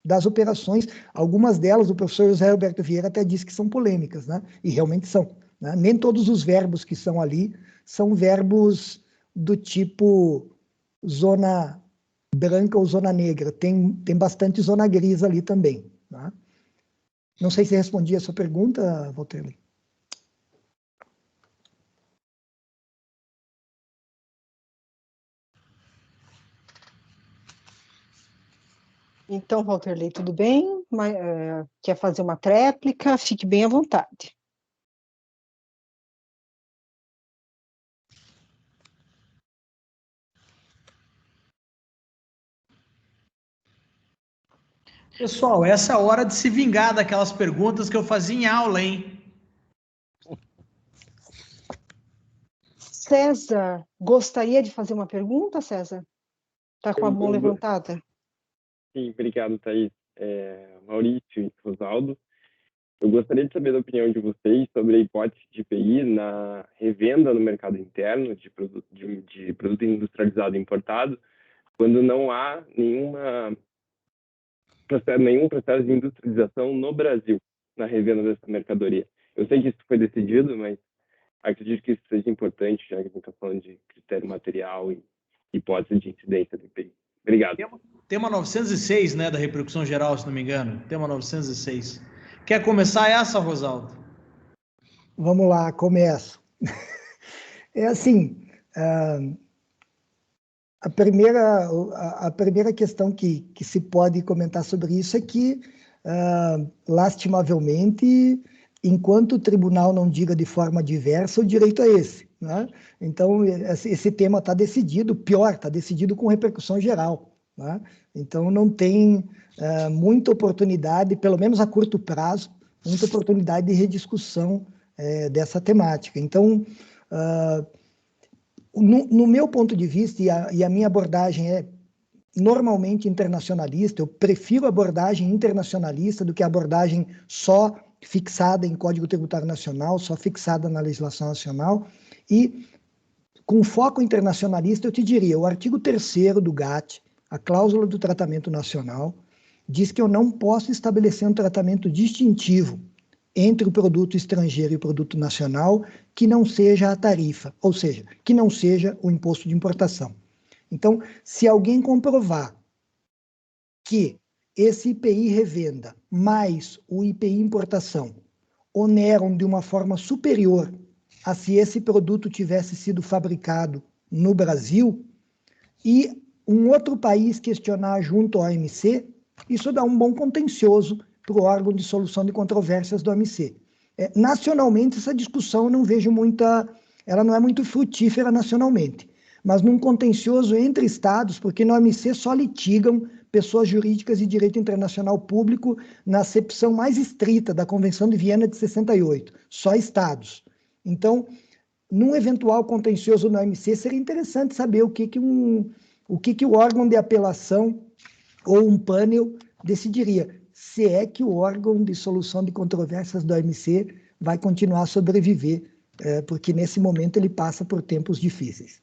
das operações, algumas delas o professor José Roberto Vieira até disse que são polêmicas, né? E realmente são, né? Nem todos os verbos que são ali são verbos do tipo zona branca ou zona negra, tem bastante zona gris ali também, né? Não sei se respondi a sua pergunta, Valterley. Então, Valterley, tudo bem? Quer fazer uma tréplica? Fique bem à vontade. Pessoal, essa é a hora de se vingar daquelas perguntas que eu fazia em aula, hein? César, gostaria de fazer uma pergunta, César? Está com a mão levantada? Sim, obrigado, Thaís. Maurício e Rosaldo. Eu gostaria de saber a opinião de vocês sobre a hipótese de IPI na revenda no mercado interno de produto industrializado importado, quando não há nenhum processo de industrialização no Brasil na revenda dessa mercadoria. Eu sei que isso foi decidido, mas acredito que isso seja importante, já que a gente está falando de critério material e hipótese de incidência do IPI. Obrigado. Tema 906, né, da repercussão geral, se não me engano. Tema 906. Quer começar essa, Rosaldo? Vamos lá, começo. É assim, a primeira questão que se pode comentar sobre isso é que, lastimavelmente, enquanto o tribunal não diga de forma diversa, o direito é esse, né? Então, esse tema está decidido, pior, está decidido com repercussão geral, né? Então, não tem muita oportunidade, pelo menos a curto prazo, muita oportunidade de rediscussão dessa temática. Então, no meu ponto de vista, e a minha abordagem é normalmente internacionalista, eu prefiro a abordagem internacionalista do que a abordagem só fixada em Código Tributário Nacional, só fixada na legislação nacional, e com foco internacionalista, eu te diria, o artigo 3º do GATT, a cláusula do tratamento nacional, diz que eu não posso estabelecer um tratamento distintivo entre o produto estrangeiro e o produto nacional que não seja a tarifa, ou seja, que não seja o imposto de importação. Então, se alguém comprovar que esse IPI revenda mais o IPI importação oneram de uma forma superior a se esse produto tivesse sido fabricado no Brasil e um outro país questionar junto ao OMC, isso dá um bom contencioso para o órgão de solução de controvérsias do OMC. Nacionalmente, essa discussão eu não vejo ela não é muito frutífera nacionalmente, mas num contencioso entre estados, porque no OMC só litigam pessoas jurídicas de direito internacional público na acepção mais estrita da Convenção de Viena de 68, só estados. Então, num eventual contencioso no OMC, seria interessante saber o que o órgão de apelação ou um pânel decidiria, se é que o órgão de solução de controvérsias do OMC vai continuar a sobreviver, porque nesse momento ele passa por tempos difíceis.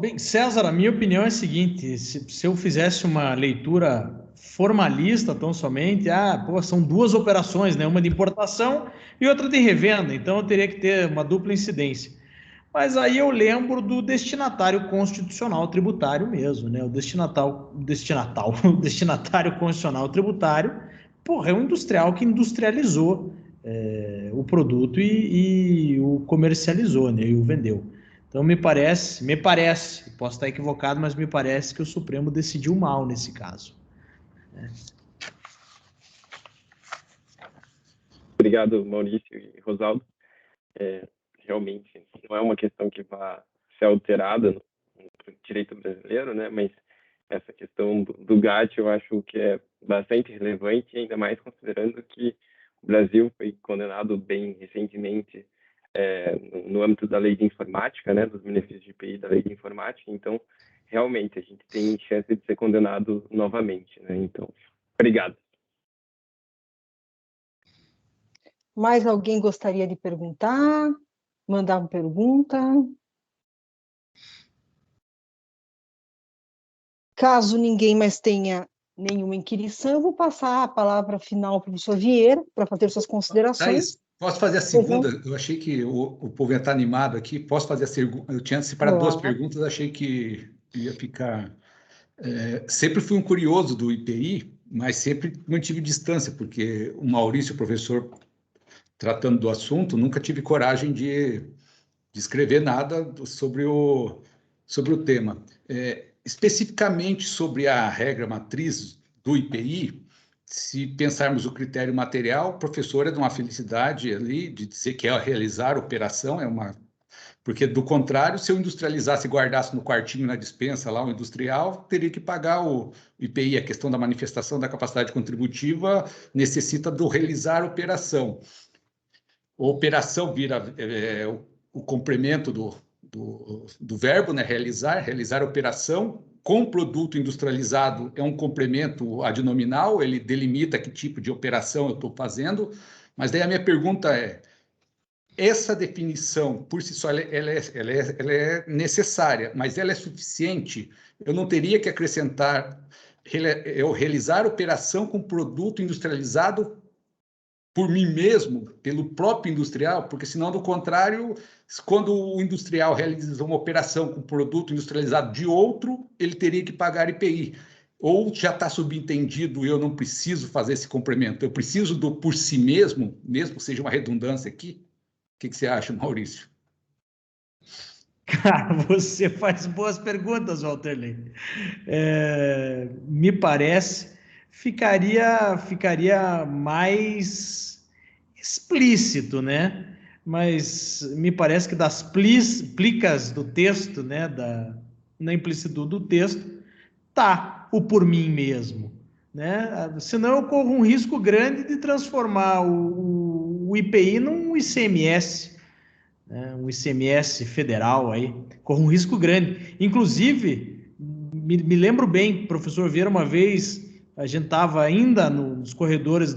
Bem, César, a minha opinião é a seguinte, se eu fizesse uma leitura formalista tão somente, são duas operações, né? Uma de importação e outra de revenda, então eu teria que ter uma dupla incidência. Mas aí eu lembro do destinatário constitucional tributário mesmo, né? O destinatário constitucional tributário, é um industrial que industrializou o produto e o comercializou, né? E o vendeu. Então me parece, posso estar equivocado, mas me parece que o Supremo decidiu mal nesse caso. Obrigado, Maurício e Rosaldo. Realmente não é uma questão que vá ser alterada no direito brasileiro, né? Mas essa questão do GATT eu acho que é bastante relevante, ainda mais considerando que o Brasil foi condenado bem recentemente no âmbito da lei de informática, né? Dos benefícios de IPI da lei de informática. Então, realmente, a gente tem chance de ser condenado novamente, né? Então, obrigado. Mais alguém gostaria de perguntar? Mandar uma pergunta? Caso ninguém mais tenha nenhuma inquirição, eu vou passar a palavra final para o professor Vieira, para fazer suas considerações. Posso fazer a segunda? Eu achei que o povo ia estar animado aqui. Posso fazer a segunda? Eu tinha separado duas perguntas, achei que ia ficar... sempre fui um curioso do IPI, mas sempre mantive distância, porque o Maurício, o professor, tratando do assunto, nunca tive coragem de escrever nada sobre o tema. Especificamente sobre a regra matriz do IPI, se pensarmos o critério material, o professor é de uma felicidade ali de dizer que é realizar operação, porque, do contrário, se eu industrializasse e guardasse no quartinho, na despensa, lá o industrial, teria que pagar o IPI. A questão da manifestação da capacidade contributiva necessita do realizar operação. A operação vira o complemento do verbo, né? Realizar operação, com produto industrializado é um complemento adnominal, ele delimita que tipo de operação eu estou fazendo, mas daí a minha pergunta é, essa definição, por si só, ela é necessária, mas ela é suficiente? Eu não teria que acrescentar, eu realizar operação com produto industrializado por mim mesmo, pelo próprio industrial, porque senão, do contrário, quando o industrial realiza uma operação com produto industrializado de outro, ele teria que pagar IPI. Ou já está subentendido e eu não preciso fazer esse complemento, eu preciso do por si mesmo, mesmo que seja uma redundância aqui? O que você acha, Maurício? Cara, você faz boas perguntas, Walterley. Me parece, ficaria mais explícito, né? Mas me parece que das plicas do texto, né, na implicitude do texto, tá o por mim mesmo, né? Senão eu corro um risco grande de transformar o IPI num ICMS, né, um ICMS federal aí, corre um risco grande. Inclusive, me lembro bem, professor Vieira, uma vez a gente estava ainda nos corredores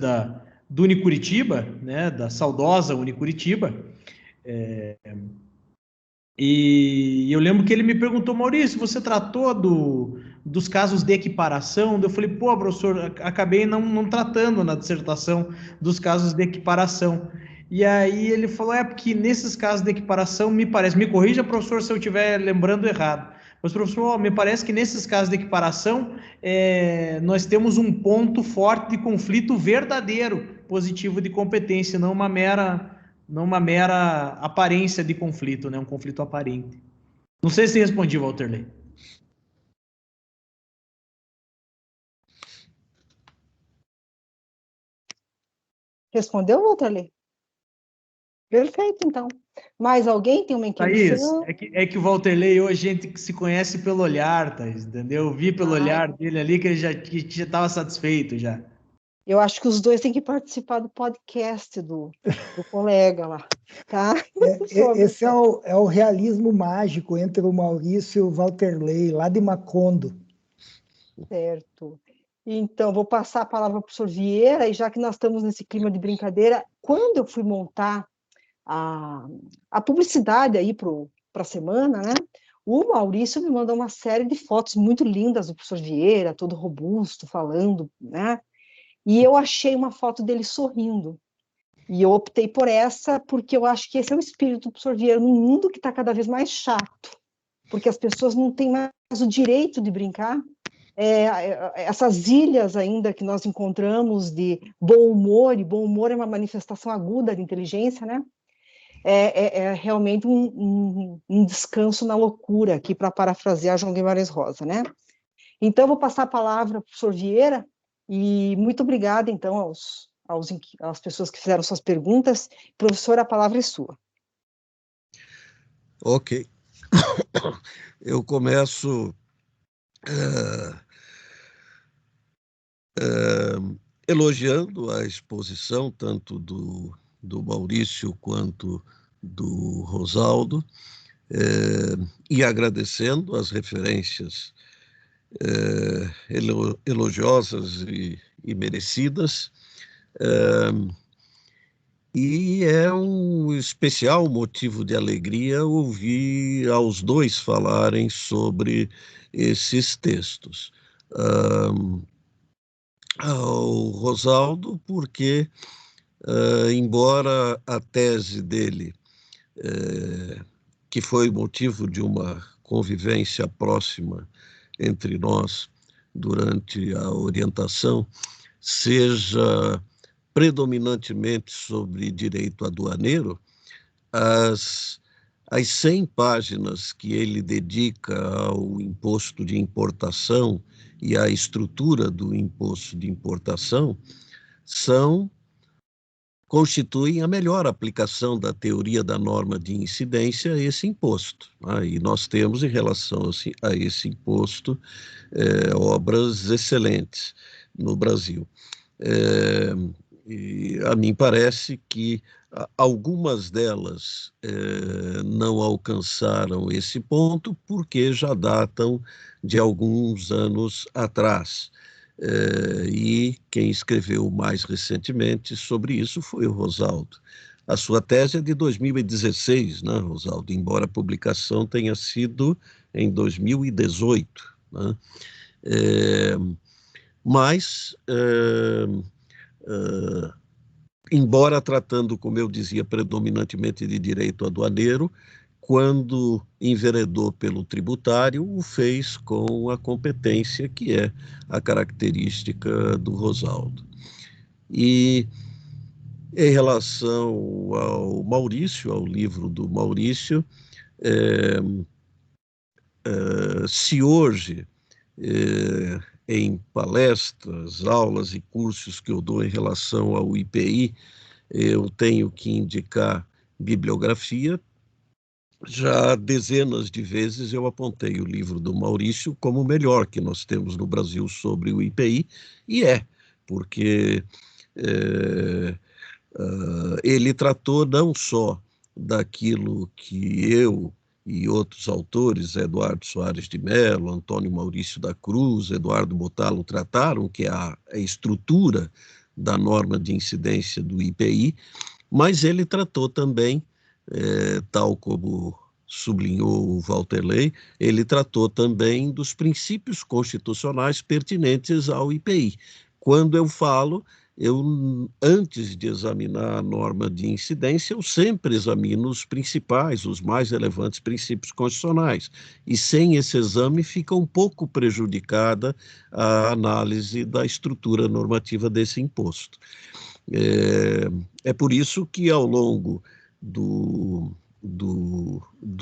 do Unicuritiba, né, da saudosa Unicuritiba, e eu lembro que ele me perguntou, Maurício, você tratou dos casos de equiparação? Eu falei, pô, professor, acabei não tratando na dissertação dos casos de equiparação. E aí ele falou, porque nesses casos de equiparação, me parece, me corrija, professor, se eu estiver lembrando errado, mas, professor, me parece que nesses casos de equiparação, nós temos um ponto forte de conflito verdadeiro, positivo de competência, não uma mera aparência de conflito, né? Um conflito aparente. Não sei se respondi, Walterley. Respondeu, Walterley? Perfeito, então. Mais alguém tem uma inquirição? Thaís, é que o Walterley hoje a gente se conhece pelo olhar, Thaís, entendeu? Eu vi pelo olhar dele ali que ele já estava satisfeito já. Eu acho que os dois têm que participar do podcast do colega lá, tá? Esse é o realismo mágico entre o Maurício e o Walterley, lá de Macondo. Certo. Então, vou passar a palavra para o professor Vieira, e já que nós estamos nesse clima de brincadeira, quando eu fui montar a publicidade aí para a semana, né? O Maurício me mandou uma série de fotos muito lindas do professor Vieira, todo robusto, falando, né? E eu achei uma foto dele sorrindo. E eu optei por essa, porque eu acho que esse é o espírito do professor Vieira, num mundo que está cada vez mais chato, porque as pessoas não têm mais o direito de brincar. Essas ilhas ainda que nós encontramos de bom humor, e bom humor é uma manifestação aguda de inteligência, né? É realmente um descanso na loucura, aqui para parafrasear João Guimarães Rosa, né? Então, eu vou passar a palavra para o professor Vieira, e muito obrigada, então, às pessoas que fizeram suas perguntas. Professor, a palavra é sua. Ok. Eu começo elogiando a exposição, tanto do Maurício quanto do Rosaldo, e agradecendo as referências elogiosas e merecidas. E é um especial motivo de alegria ouvir aos dois falarem sobre esses textos. Ao Rosaldo, porque, embora a tese dele, que foi motivo de uma convivência próxima entre nós durante a orientação, seja predominantemente sobre direito aduaneiro, as 100 páginas que ele dedica ao imposto de importação e à estrutura do imposto de importação constituem a melhor aplicação da teoria da norma de incidência a esse imposto. E nós temos, em relação a esse imposto, obras excelentes no Brasil. E a mim parece que algumas delas não alcançaram esse ponto porque já datam de alguns anos atrás. E quem escreveu mais recentemente sobre isso foi o Rosaldo. A sua tese é de 2016, né, Rosaldo? Embora a publicação tenha sido em 2018, né? Mas embora tratando, como eu dizia, predominantemente de direito aduaneiro, quando enveredou pelo tributário, o fez com a competência que é a característica do Rosaldo. E em relação ao Maurício, ao livro do Maurício, se hoje, em palestras, aulas e cursos que eu dou em relação ao IPI, eu tenho que indicar bibliografia, já dezenas de vezes eu apontei o livro do Maurício como o melhor que nós temos no Brasil sobre o IPI, e porque ele tratou não só daquilo que eu e outros autores, Eduardo Soares de Mello, Antônio Maurício da Cruz, Eduardo Botalo, trataram, que é a estrutura da norma de incidência do IPI, mas ele tratou também, tal como sublinhou o Walter Ley, ele tratou também dos princípios constitucionais pertinentes ao IPI. Quando eu falo, antes de examinar a norma de incidência, eu sempre examino os principais, os mais relevantes princípios constitucionais. E sem esse exame fica um pouco prejudicada a análise da estrutura normativa desse imposto. É por isso que, ao longo do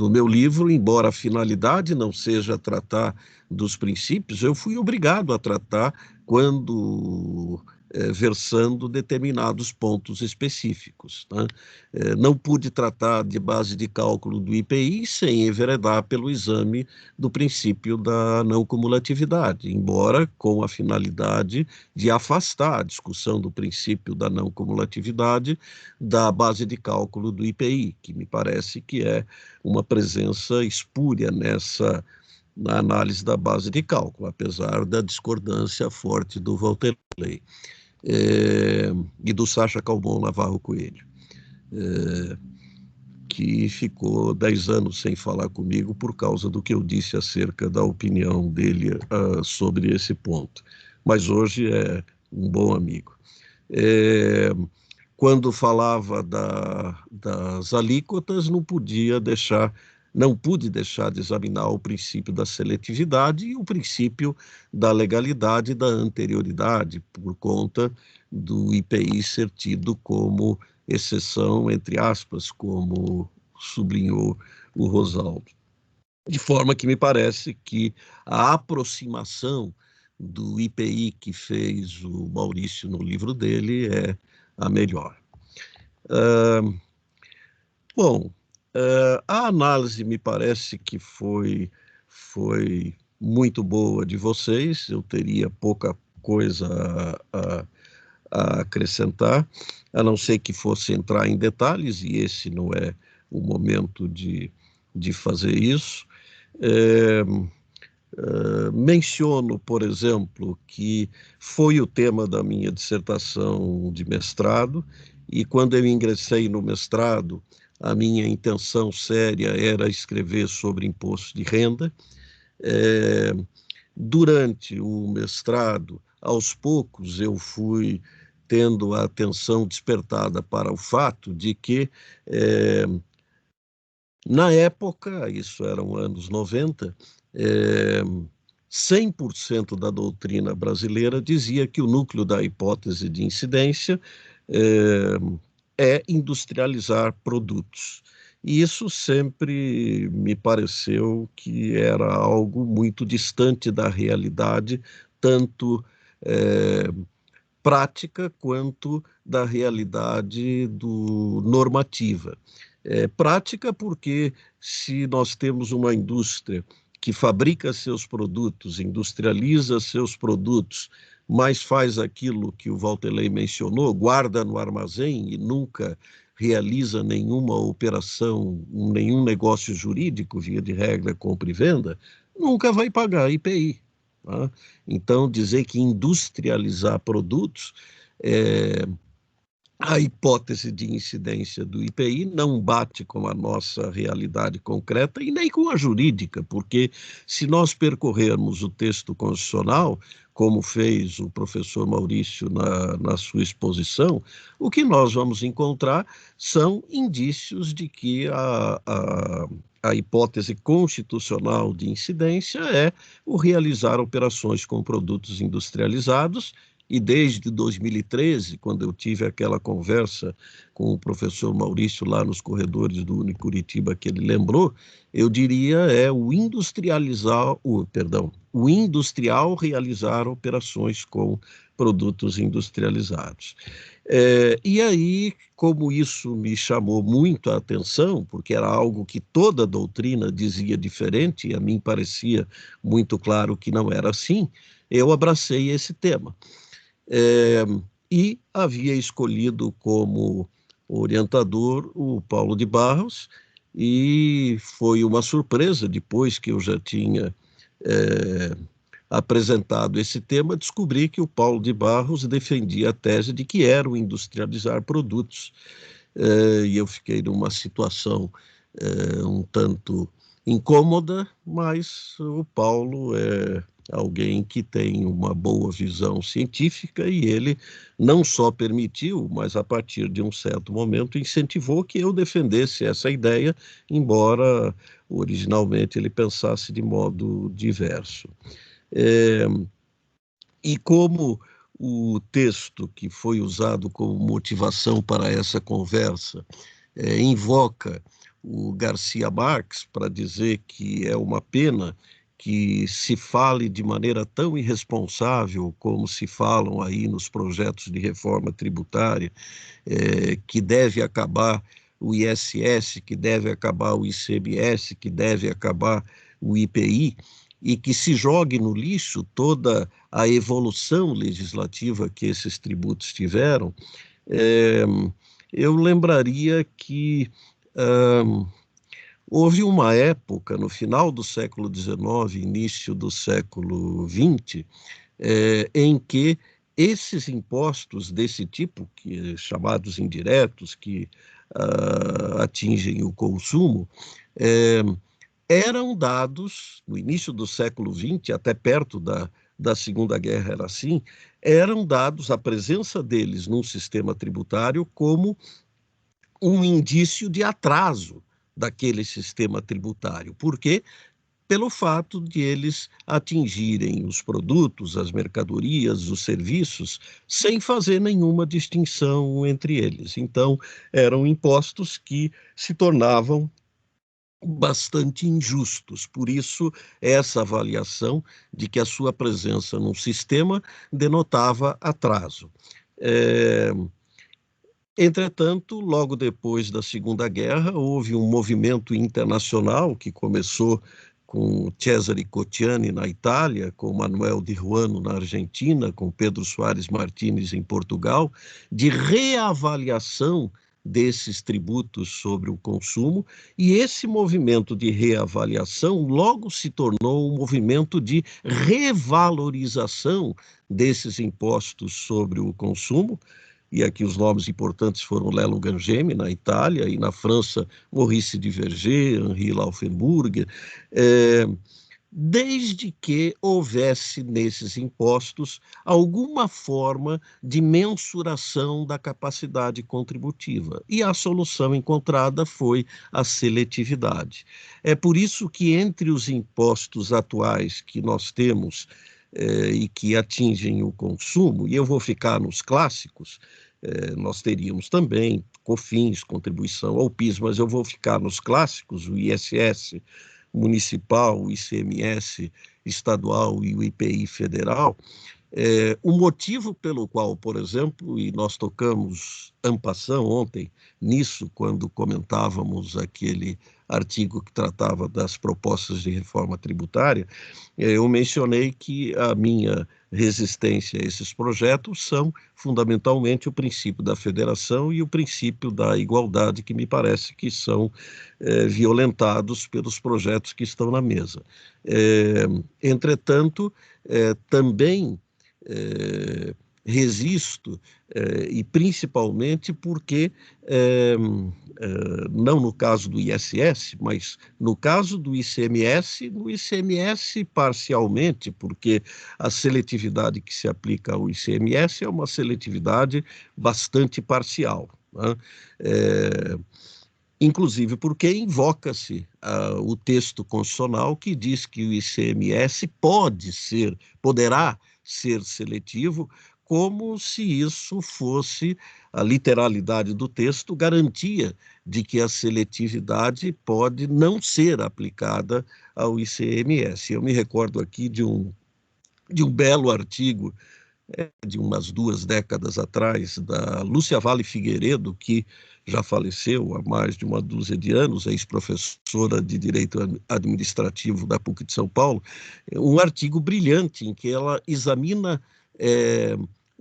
meu livro, embora a finalidade não seja tratar dos princípios, eu fui obrigado a tratar quando versando determinados pontos específicos, né? Não pude tratar de base de cálculo do IPI sem enveredar pelo exame do princípio da não cumulatividade, embora com a finalidade de afastar a discussão do princípio da não cumulatividade da base de cálculo do IPI, que me parece que é uma presença espúria na análise da base de cálculo, apesar da discordância forte do Walter Ley e do Sacha Calmon Navarro Coelho, que ficou 10 anos sem falar comigo por causa do que eu disse acerca da opinião dele sobre esse ponto. Mas hoje é um bom amigo. Quando falava das alíquotas, não pude deixar de examinar o princípio da seletividade e o princípio da legalidade e da anterioridade, por conta do IPI ser tido como exceção, entre aspas, como sublinhou o Rosaldo. De forma que me parece que a aproximação do IPI que fez o Maurício no livro dele é a melhor. A análise me parece que foi muito boa de vocês, eu teria pouca coisa a acrescentar, a não ser que fosse entrar em detalhes, e esse não é o momento de fazer isso. Menciono, por exemplo, que foi o tema da minha dissertação de mestrado, e quando eu ingressei no mestrado, a minha intenção séria era escrever sobre imposto de renda. Durante o mestrado, aos poucos, eu fui tendo a atenção despertada para o fato de que, na época, isso eram anos 90, 100% da doutrina brasileira dizia que o núcleo da hipótese de incidência é industrializar produtos. E isso sempre me pareceu que era algo muito distante da realidade, tanto prática quanto da realidade normativa. Prática porque, se nós temos uma indústria que fabrica seus produtos, industrializa seus produtos, mas faz aquilo que o Valtelei mencionou, guarda no armazém e nunca realiza nenhuma operação, nenhum negócio jurídico, via de regra, compra e venda, nunca vai pagar IPI. Tá? Então, dizer que industrializar produtos a hipótese de incidência do IPI não bate com a nossa realidade concreta e nem com a jurídica, porque se nós percorrermos o texto constitucional, como fez o professor Maurício na sua exposição, o que nós vamos encontrar são indícios de que a hipótese constitucional de incidência é o realizar operações com produtos industrializados. E desde 2013, quando eu tive aquela conversa com o professor Maurício lá nos corredores do Unicuritiba que ele lembrou, eu diria o industrial realizar operações com produtos industrializados. E aí, como isso me chamou muito a atenção, porque era algo que toda a doutrina dizia diferente, e a mim parecia muito claro que não era assim, eu abracei esse tema. E havia escolhido como orientador o Paulo de Barros, e foi uma surpresa, depois que eu já tinha apresentado esse tema, descobri que o Paulo de Barros defendia a tese de que era o industrializar produtos. E eu fiquei numa situação um tanto incômoda, mas o Paulo é alguém que tem uma boa visão científica e ele não só permitiu, mas a partir de um certo momento incentivou que eu defendesse essa ideia, embora originalmente ele pensasse de modo diverso. E como o texto que foi usado como motivação para essa conversa invoca o Garcia Marques para dizer que é uma pena que se fale de maneira tão irresponsável como se falam aí nos projetos de reforma tributária, que deve acabar o ISS, que deve acabar o ICMS, que deve acabar o IPI, e que se jogue no lixo toda a evolução legislativa que esses tributos tiveram, eu lembraria que houve uma época, no final do século XIX, início do século XX, em que esses impostos desse tipo, chamados indiretos, que atingem o consumo, eram dados, no início do século XX, até perto da Segunda Guerra era assim, eram dados, a presença deles num sistema tributário como um indício de atraso daquele sistema tributário. Por quê? Pelo fato de eles atingirem os produtos, as mercadorias, os serviços, sem fazer nenhuma distinção entre eles. Então, eram impostos que se tornavam bastante injustos. Por isso, essa avaliação de que a sua presença num sistema denotava atraso. Entretanto, logo depois da Segunda Guerra, houve um movimento internacional que começou com Cesare Cottiani na Itália, com Manuel de Ruano na Argentina, com Pedro Soares Martínez em Portugal, de reavaliação desses tributos sobre o consumo, e esse movimento de reavaliação logo se tornou um movimento de revalorização desses impostos sobre o consumo. E aqui os nomes importantes foram Lello Gangemi, na Itália, e na França, Maurice Duverger, Henri Laufenburger, desde que houvesse nesses impostos alguma forma de mensuração da capacidade contributiva. E a solução encontrada foi a seletividade. É por isso que entre os impostos atuais que nós temos e que atingem o consumo, e eu vou ficar nos clássicos, nós teríamos também COFINS, contribuição ao PIS, mas eu vou ficar nos clássicos, o ISS municipal, o ICMS estadual e o IPI federal. O motivo pelo qual, por exemplo, e nós tocamos en passant ontem nisso, quando comentávamos aquele artigo que tratava das propostas de reforma tributária, eu mencionei que a minha resistência a esses projetos são fundamentalmente o princípio da federação e o princípio da igualdade, que me parece que são violentados pelos projetos que estão na mesa. Entretanto, também resisto, e principalmente porque, não no caso do ISS, mas no caso do ICMS, no ICMS parcialmente, porque a seletividade que se aplica ao ICMS é uma seletividade bastante parcial, né? Inclusive porque invoca-se o texto constitucional que diz que o ICMS poderá ser seletivo, como se isso fosse a literalidade do texto, garantia de que a seletividade pode não ser aplicada ao ICMS. Eu me recordo aqui de um belo artigo de umas 2 décadas atrás, da Lúcia Vale Figueiredo, que já faleceu há mais de uma dúzia de anos, ex-professora de Direito Administrativo da PUC de São Paulo, um artigo brilhante em que ela examina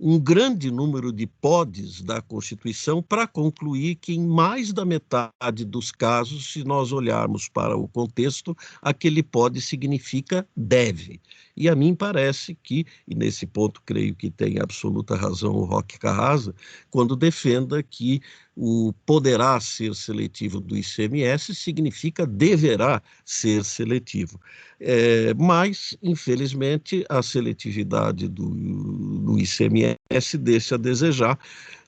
um grande número de podes da Constituição para concluir que, em mais da metade dos casos, se nós olharmos para o contexto, aquele pode significa deve. E a mim parece que, e nesse ponto creio que tem absoluta razão o Roque Carrasa, quando defenda que o poderá ser seletivo do ICMS significa deverá ser seletivo. Mas, infelizmente, a seletividade do ICMS deixa a desejar,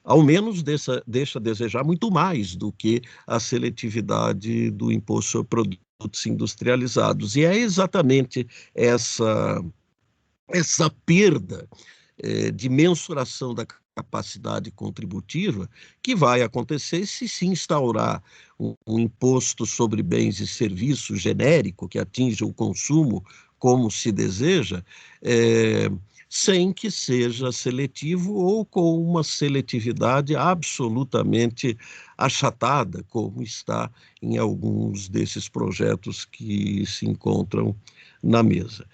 ao menos deixa a desejar muito mais do que a seletividade do imposto sobre produtos industrializados. E é exatamente essa perda de mensuração da capacidade contributiva que vai acontecer se instaurar um imposto sobre bens e serviços genérico que atinja o consumo como se deseja, sem que seja seletivo ou com uma seletividade absolutamente achatada, como está em alguns desses projetos que se encontram na mesa.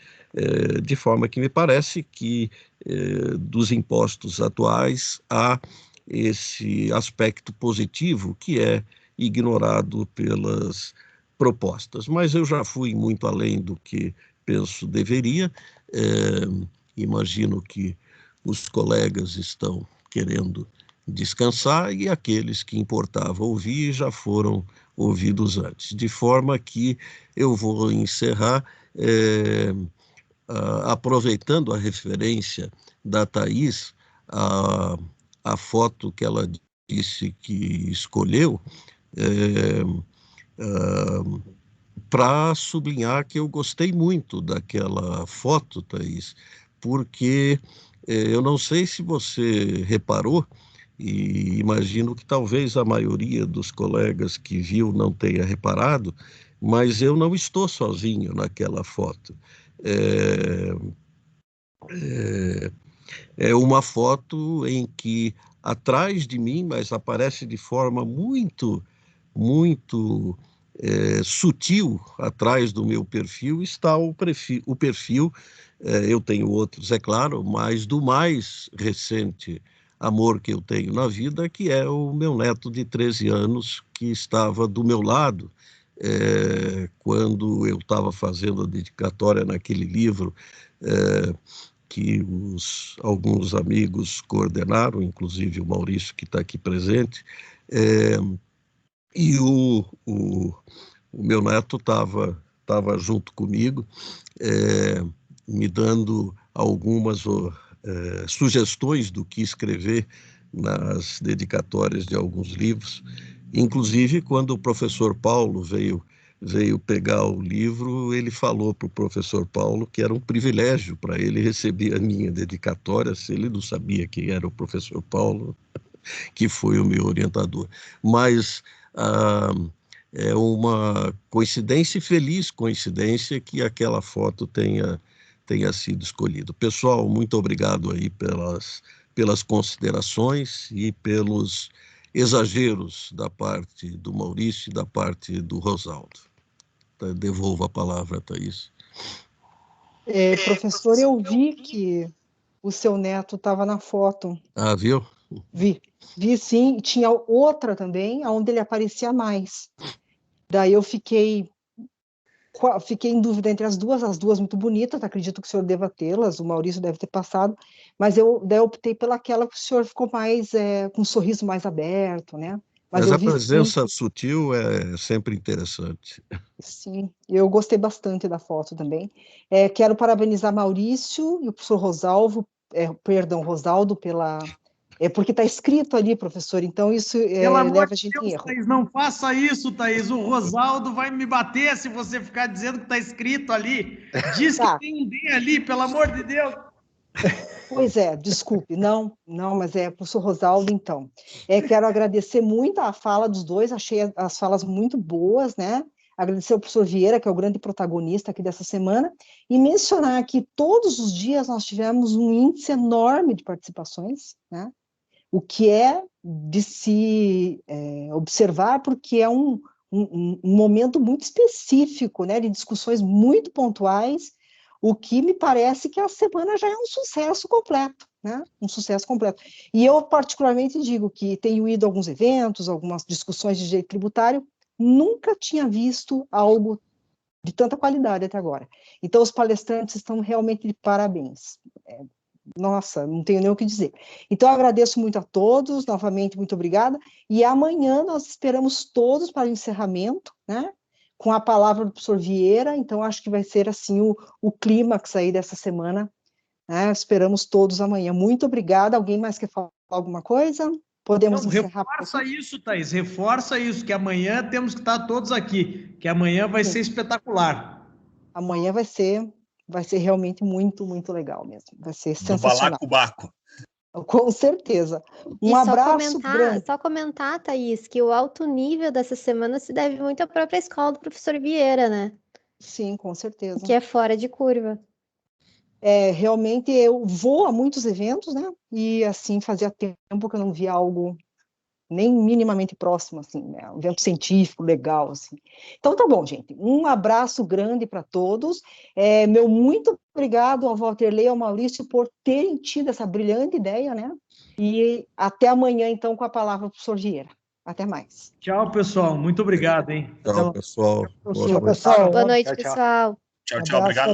De forma que me parece que dos impostos atuais há esse aspecto positivo que é ignorado pelas propostas. Mas eu já fui muito além do que penso deveria. Imagino que os colegas estão querendo descansar e aqueles que importava ouvir já foram ouvidos antes. De forma que eu vou encerrar aproveitando a referência da Thaís, a foto que ela disse que escolheu, para sublinhar que eu gostei muito daquela foto, Thaís, porque eu não sei se você reparou, e imagino que talvez a maioria dos colegas que viu não tenha reparado, mas eu não estou sozinho naquela foto. É uma foto em que atrás de mim, mas aparece de forma muito, muito sutil atrás do meu perfil, está o perfil, eu tenho outros, é claro, mas do mais recente amor que eu tenho na vida, que é o meu neto de 13 anos, que estava do meu lado quando eu estava fazendo a dedicatória naquele livro que alguns amigos coordenaram, inclusive o Maurício, que está aqui presente, e o meu neto estava junto comigo, me dando algumas sugestões do que escrever nas dedicatórias de alguns livros. Inclusive, quando o professor Paulo veio pegar o livro, ele falou para o professor Paulo que era um privilégio para ele receber a minha dedicatória, se ele não sabia quem era o professor Paulo, que foi o meu orientador. Mas é uma coincidência, feliz coincidência, que aquela foto tenha sido escolhida. Pessoal, muito obrigado aí pelas considerações e pelos exageros da parte do Maurício e da parte do Rosaldo. Devolvo a palavra a Thaís. Professor, eu vi que o seu neto estava na foto. Ah, viu? Vi sim, e tinha outra também, onde ele aparecia mais. Daí eu fiquei em dúvida entre as duas muito bonitas, acredito que o senhor deva tê-las, o Maurício deve ter passado, mas daí eu optei pelaquela que o senhor ficou mais, com um sorriso mais aberto, né? Mas Mas eu a vi presença sutil é sempre interessante. sim, eu gostei bastante da foto também. Quero parabenizar Maurício e o professor Rosaldo, porque está escrito ali, professor, então isso Pelo amor leva a de gente em Deus, erro. Thaís, não faça isso, Thaís. O Rosaldo vai me bater se você ficar dizendo que está escrito ali. Diz que Tá. tem um D ali, pelo amor de Deus. Pois é, desculpe, não, mas professor Rosaldo, então. Quero agradecer muito a fala dos dois, achei as falas muito boas, né? Agradecer ao professor Vieira, que é o grande protagonista aqui dessa semana, e mencionar que todos os dias nós tivemos um índice enorme de participações, né? O que é de se observar, porque é um momento muito específico, né? De discussões muito pontuais, o que me parece que a semana já é um sucesso completo, né? Um sucesso completo. E eu, particularmente, digo que tenho ido a alguns eventos, algumas discussões de direito tributário, nunca tinha visto algo de tanta qualidade até agora. Então, os palestrantes estão realmente de parabéns. Nossa, não tenho nem o que dizer. Então, eu agradeço muito a todos, novamente, muito obrigada, e amanhã nós esperamos todos para o encerramento, né? Com a palavra do professor Vieira, então acho que vai ser assim o clímax aí dessa semana, né? Esperamos todos amanhã. Muito obrigada. Alguém mais quer falar alguma coisa? Podemos encerrar. Reforça isso, Thaís, reforça isso, que amanhã temos que estar todos aqui, que amanhã vai ser espetacular. Amanhã vai ser realmente muito, muito legal mesmo. Vai ser Do sensacional. balacobaco. Com certeza. Um abraço grande. Só comentar, Thaís, que o alto nível dessa semana se deve muito à própria escola do professor Vieira, né? Sim, com certeza. Que é fora de curva. Realmente eu vou a muitos eventos, né? E assim, fazia tempo que eu não via algo nem minimamente próximo, assim, né? Um evento científico, legal, assim. Então, tá bom, gente. Um abraço grande para todos. Meu muito obrigado ao Walterley e ao Maurício por terem tido essa brilhante ideia, né? E até amanhã, então, com a palavra do professor Vieira. Até mais. Tchau, pessoal. Muito obrigado, hein? Tchau, pessoal. Tchau, pessoal. Boa noite, Tchau, tchau. pessoal. Tchau, Um tchau. abraço Obrigado.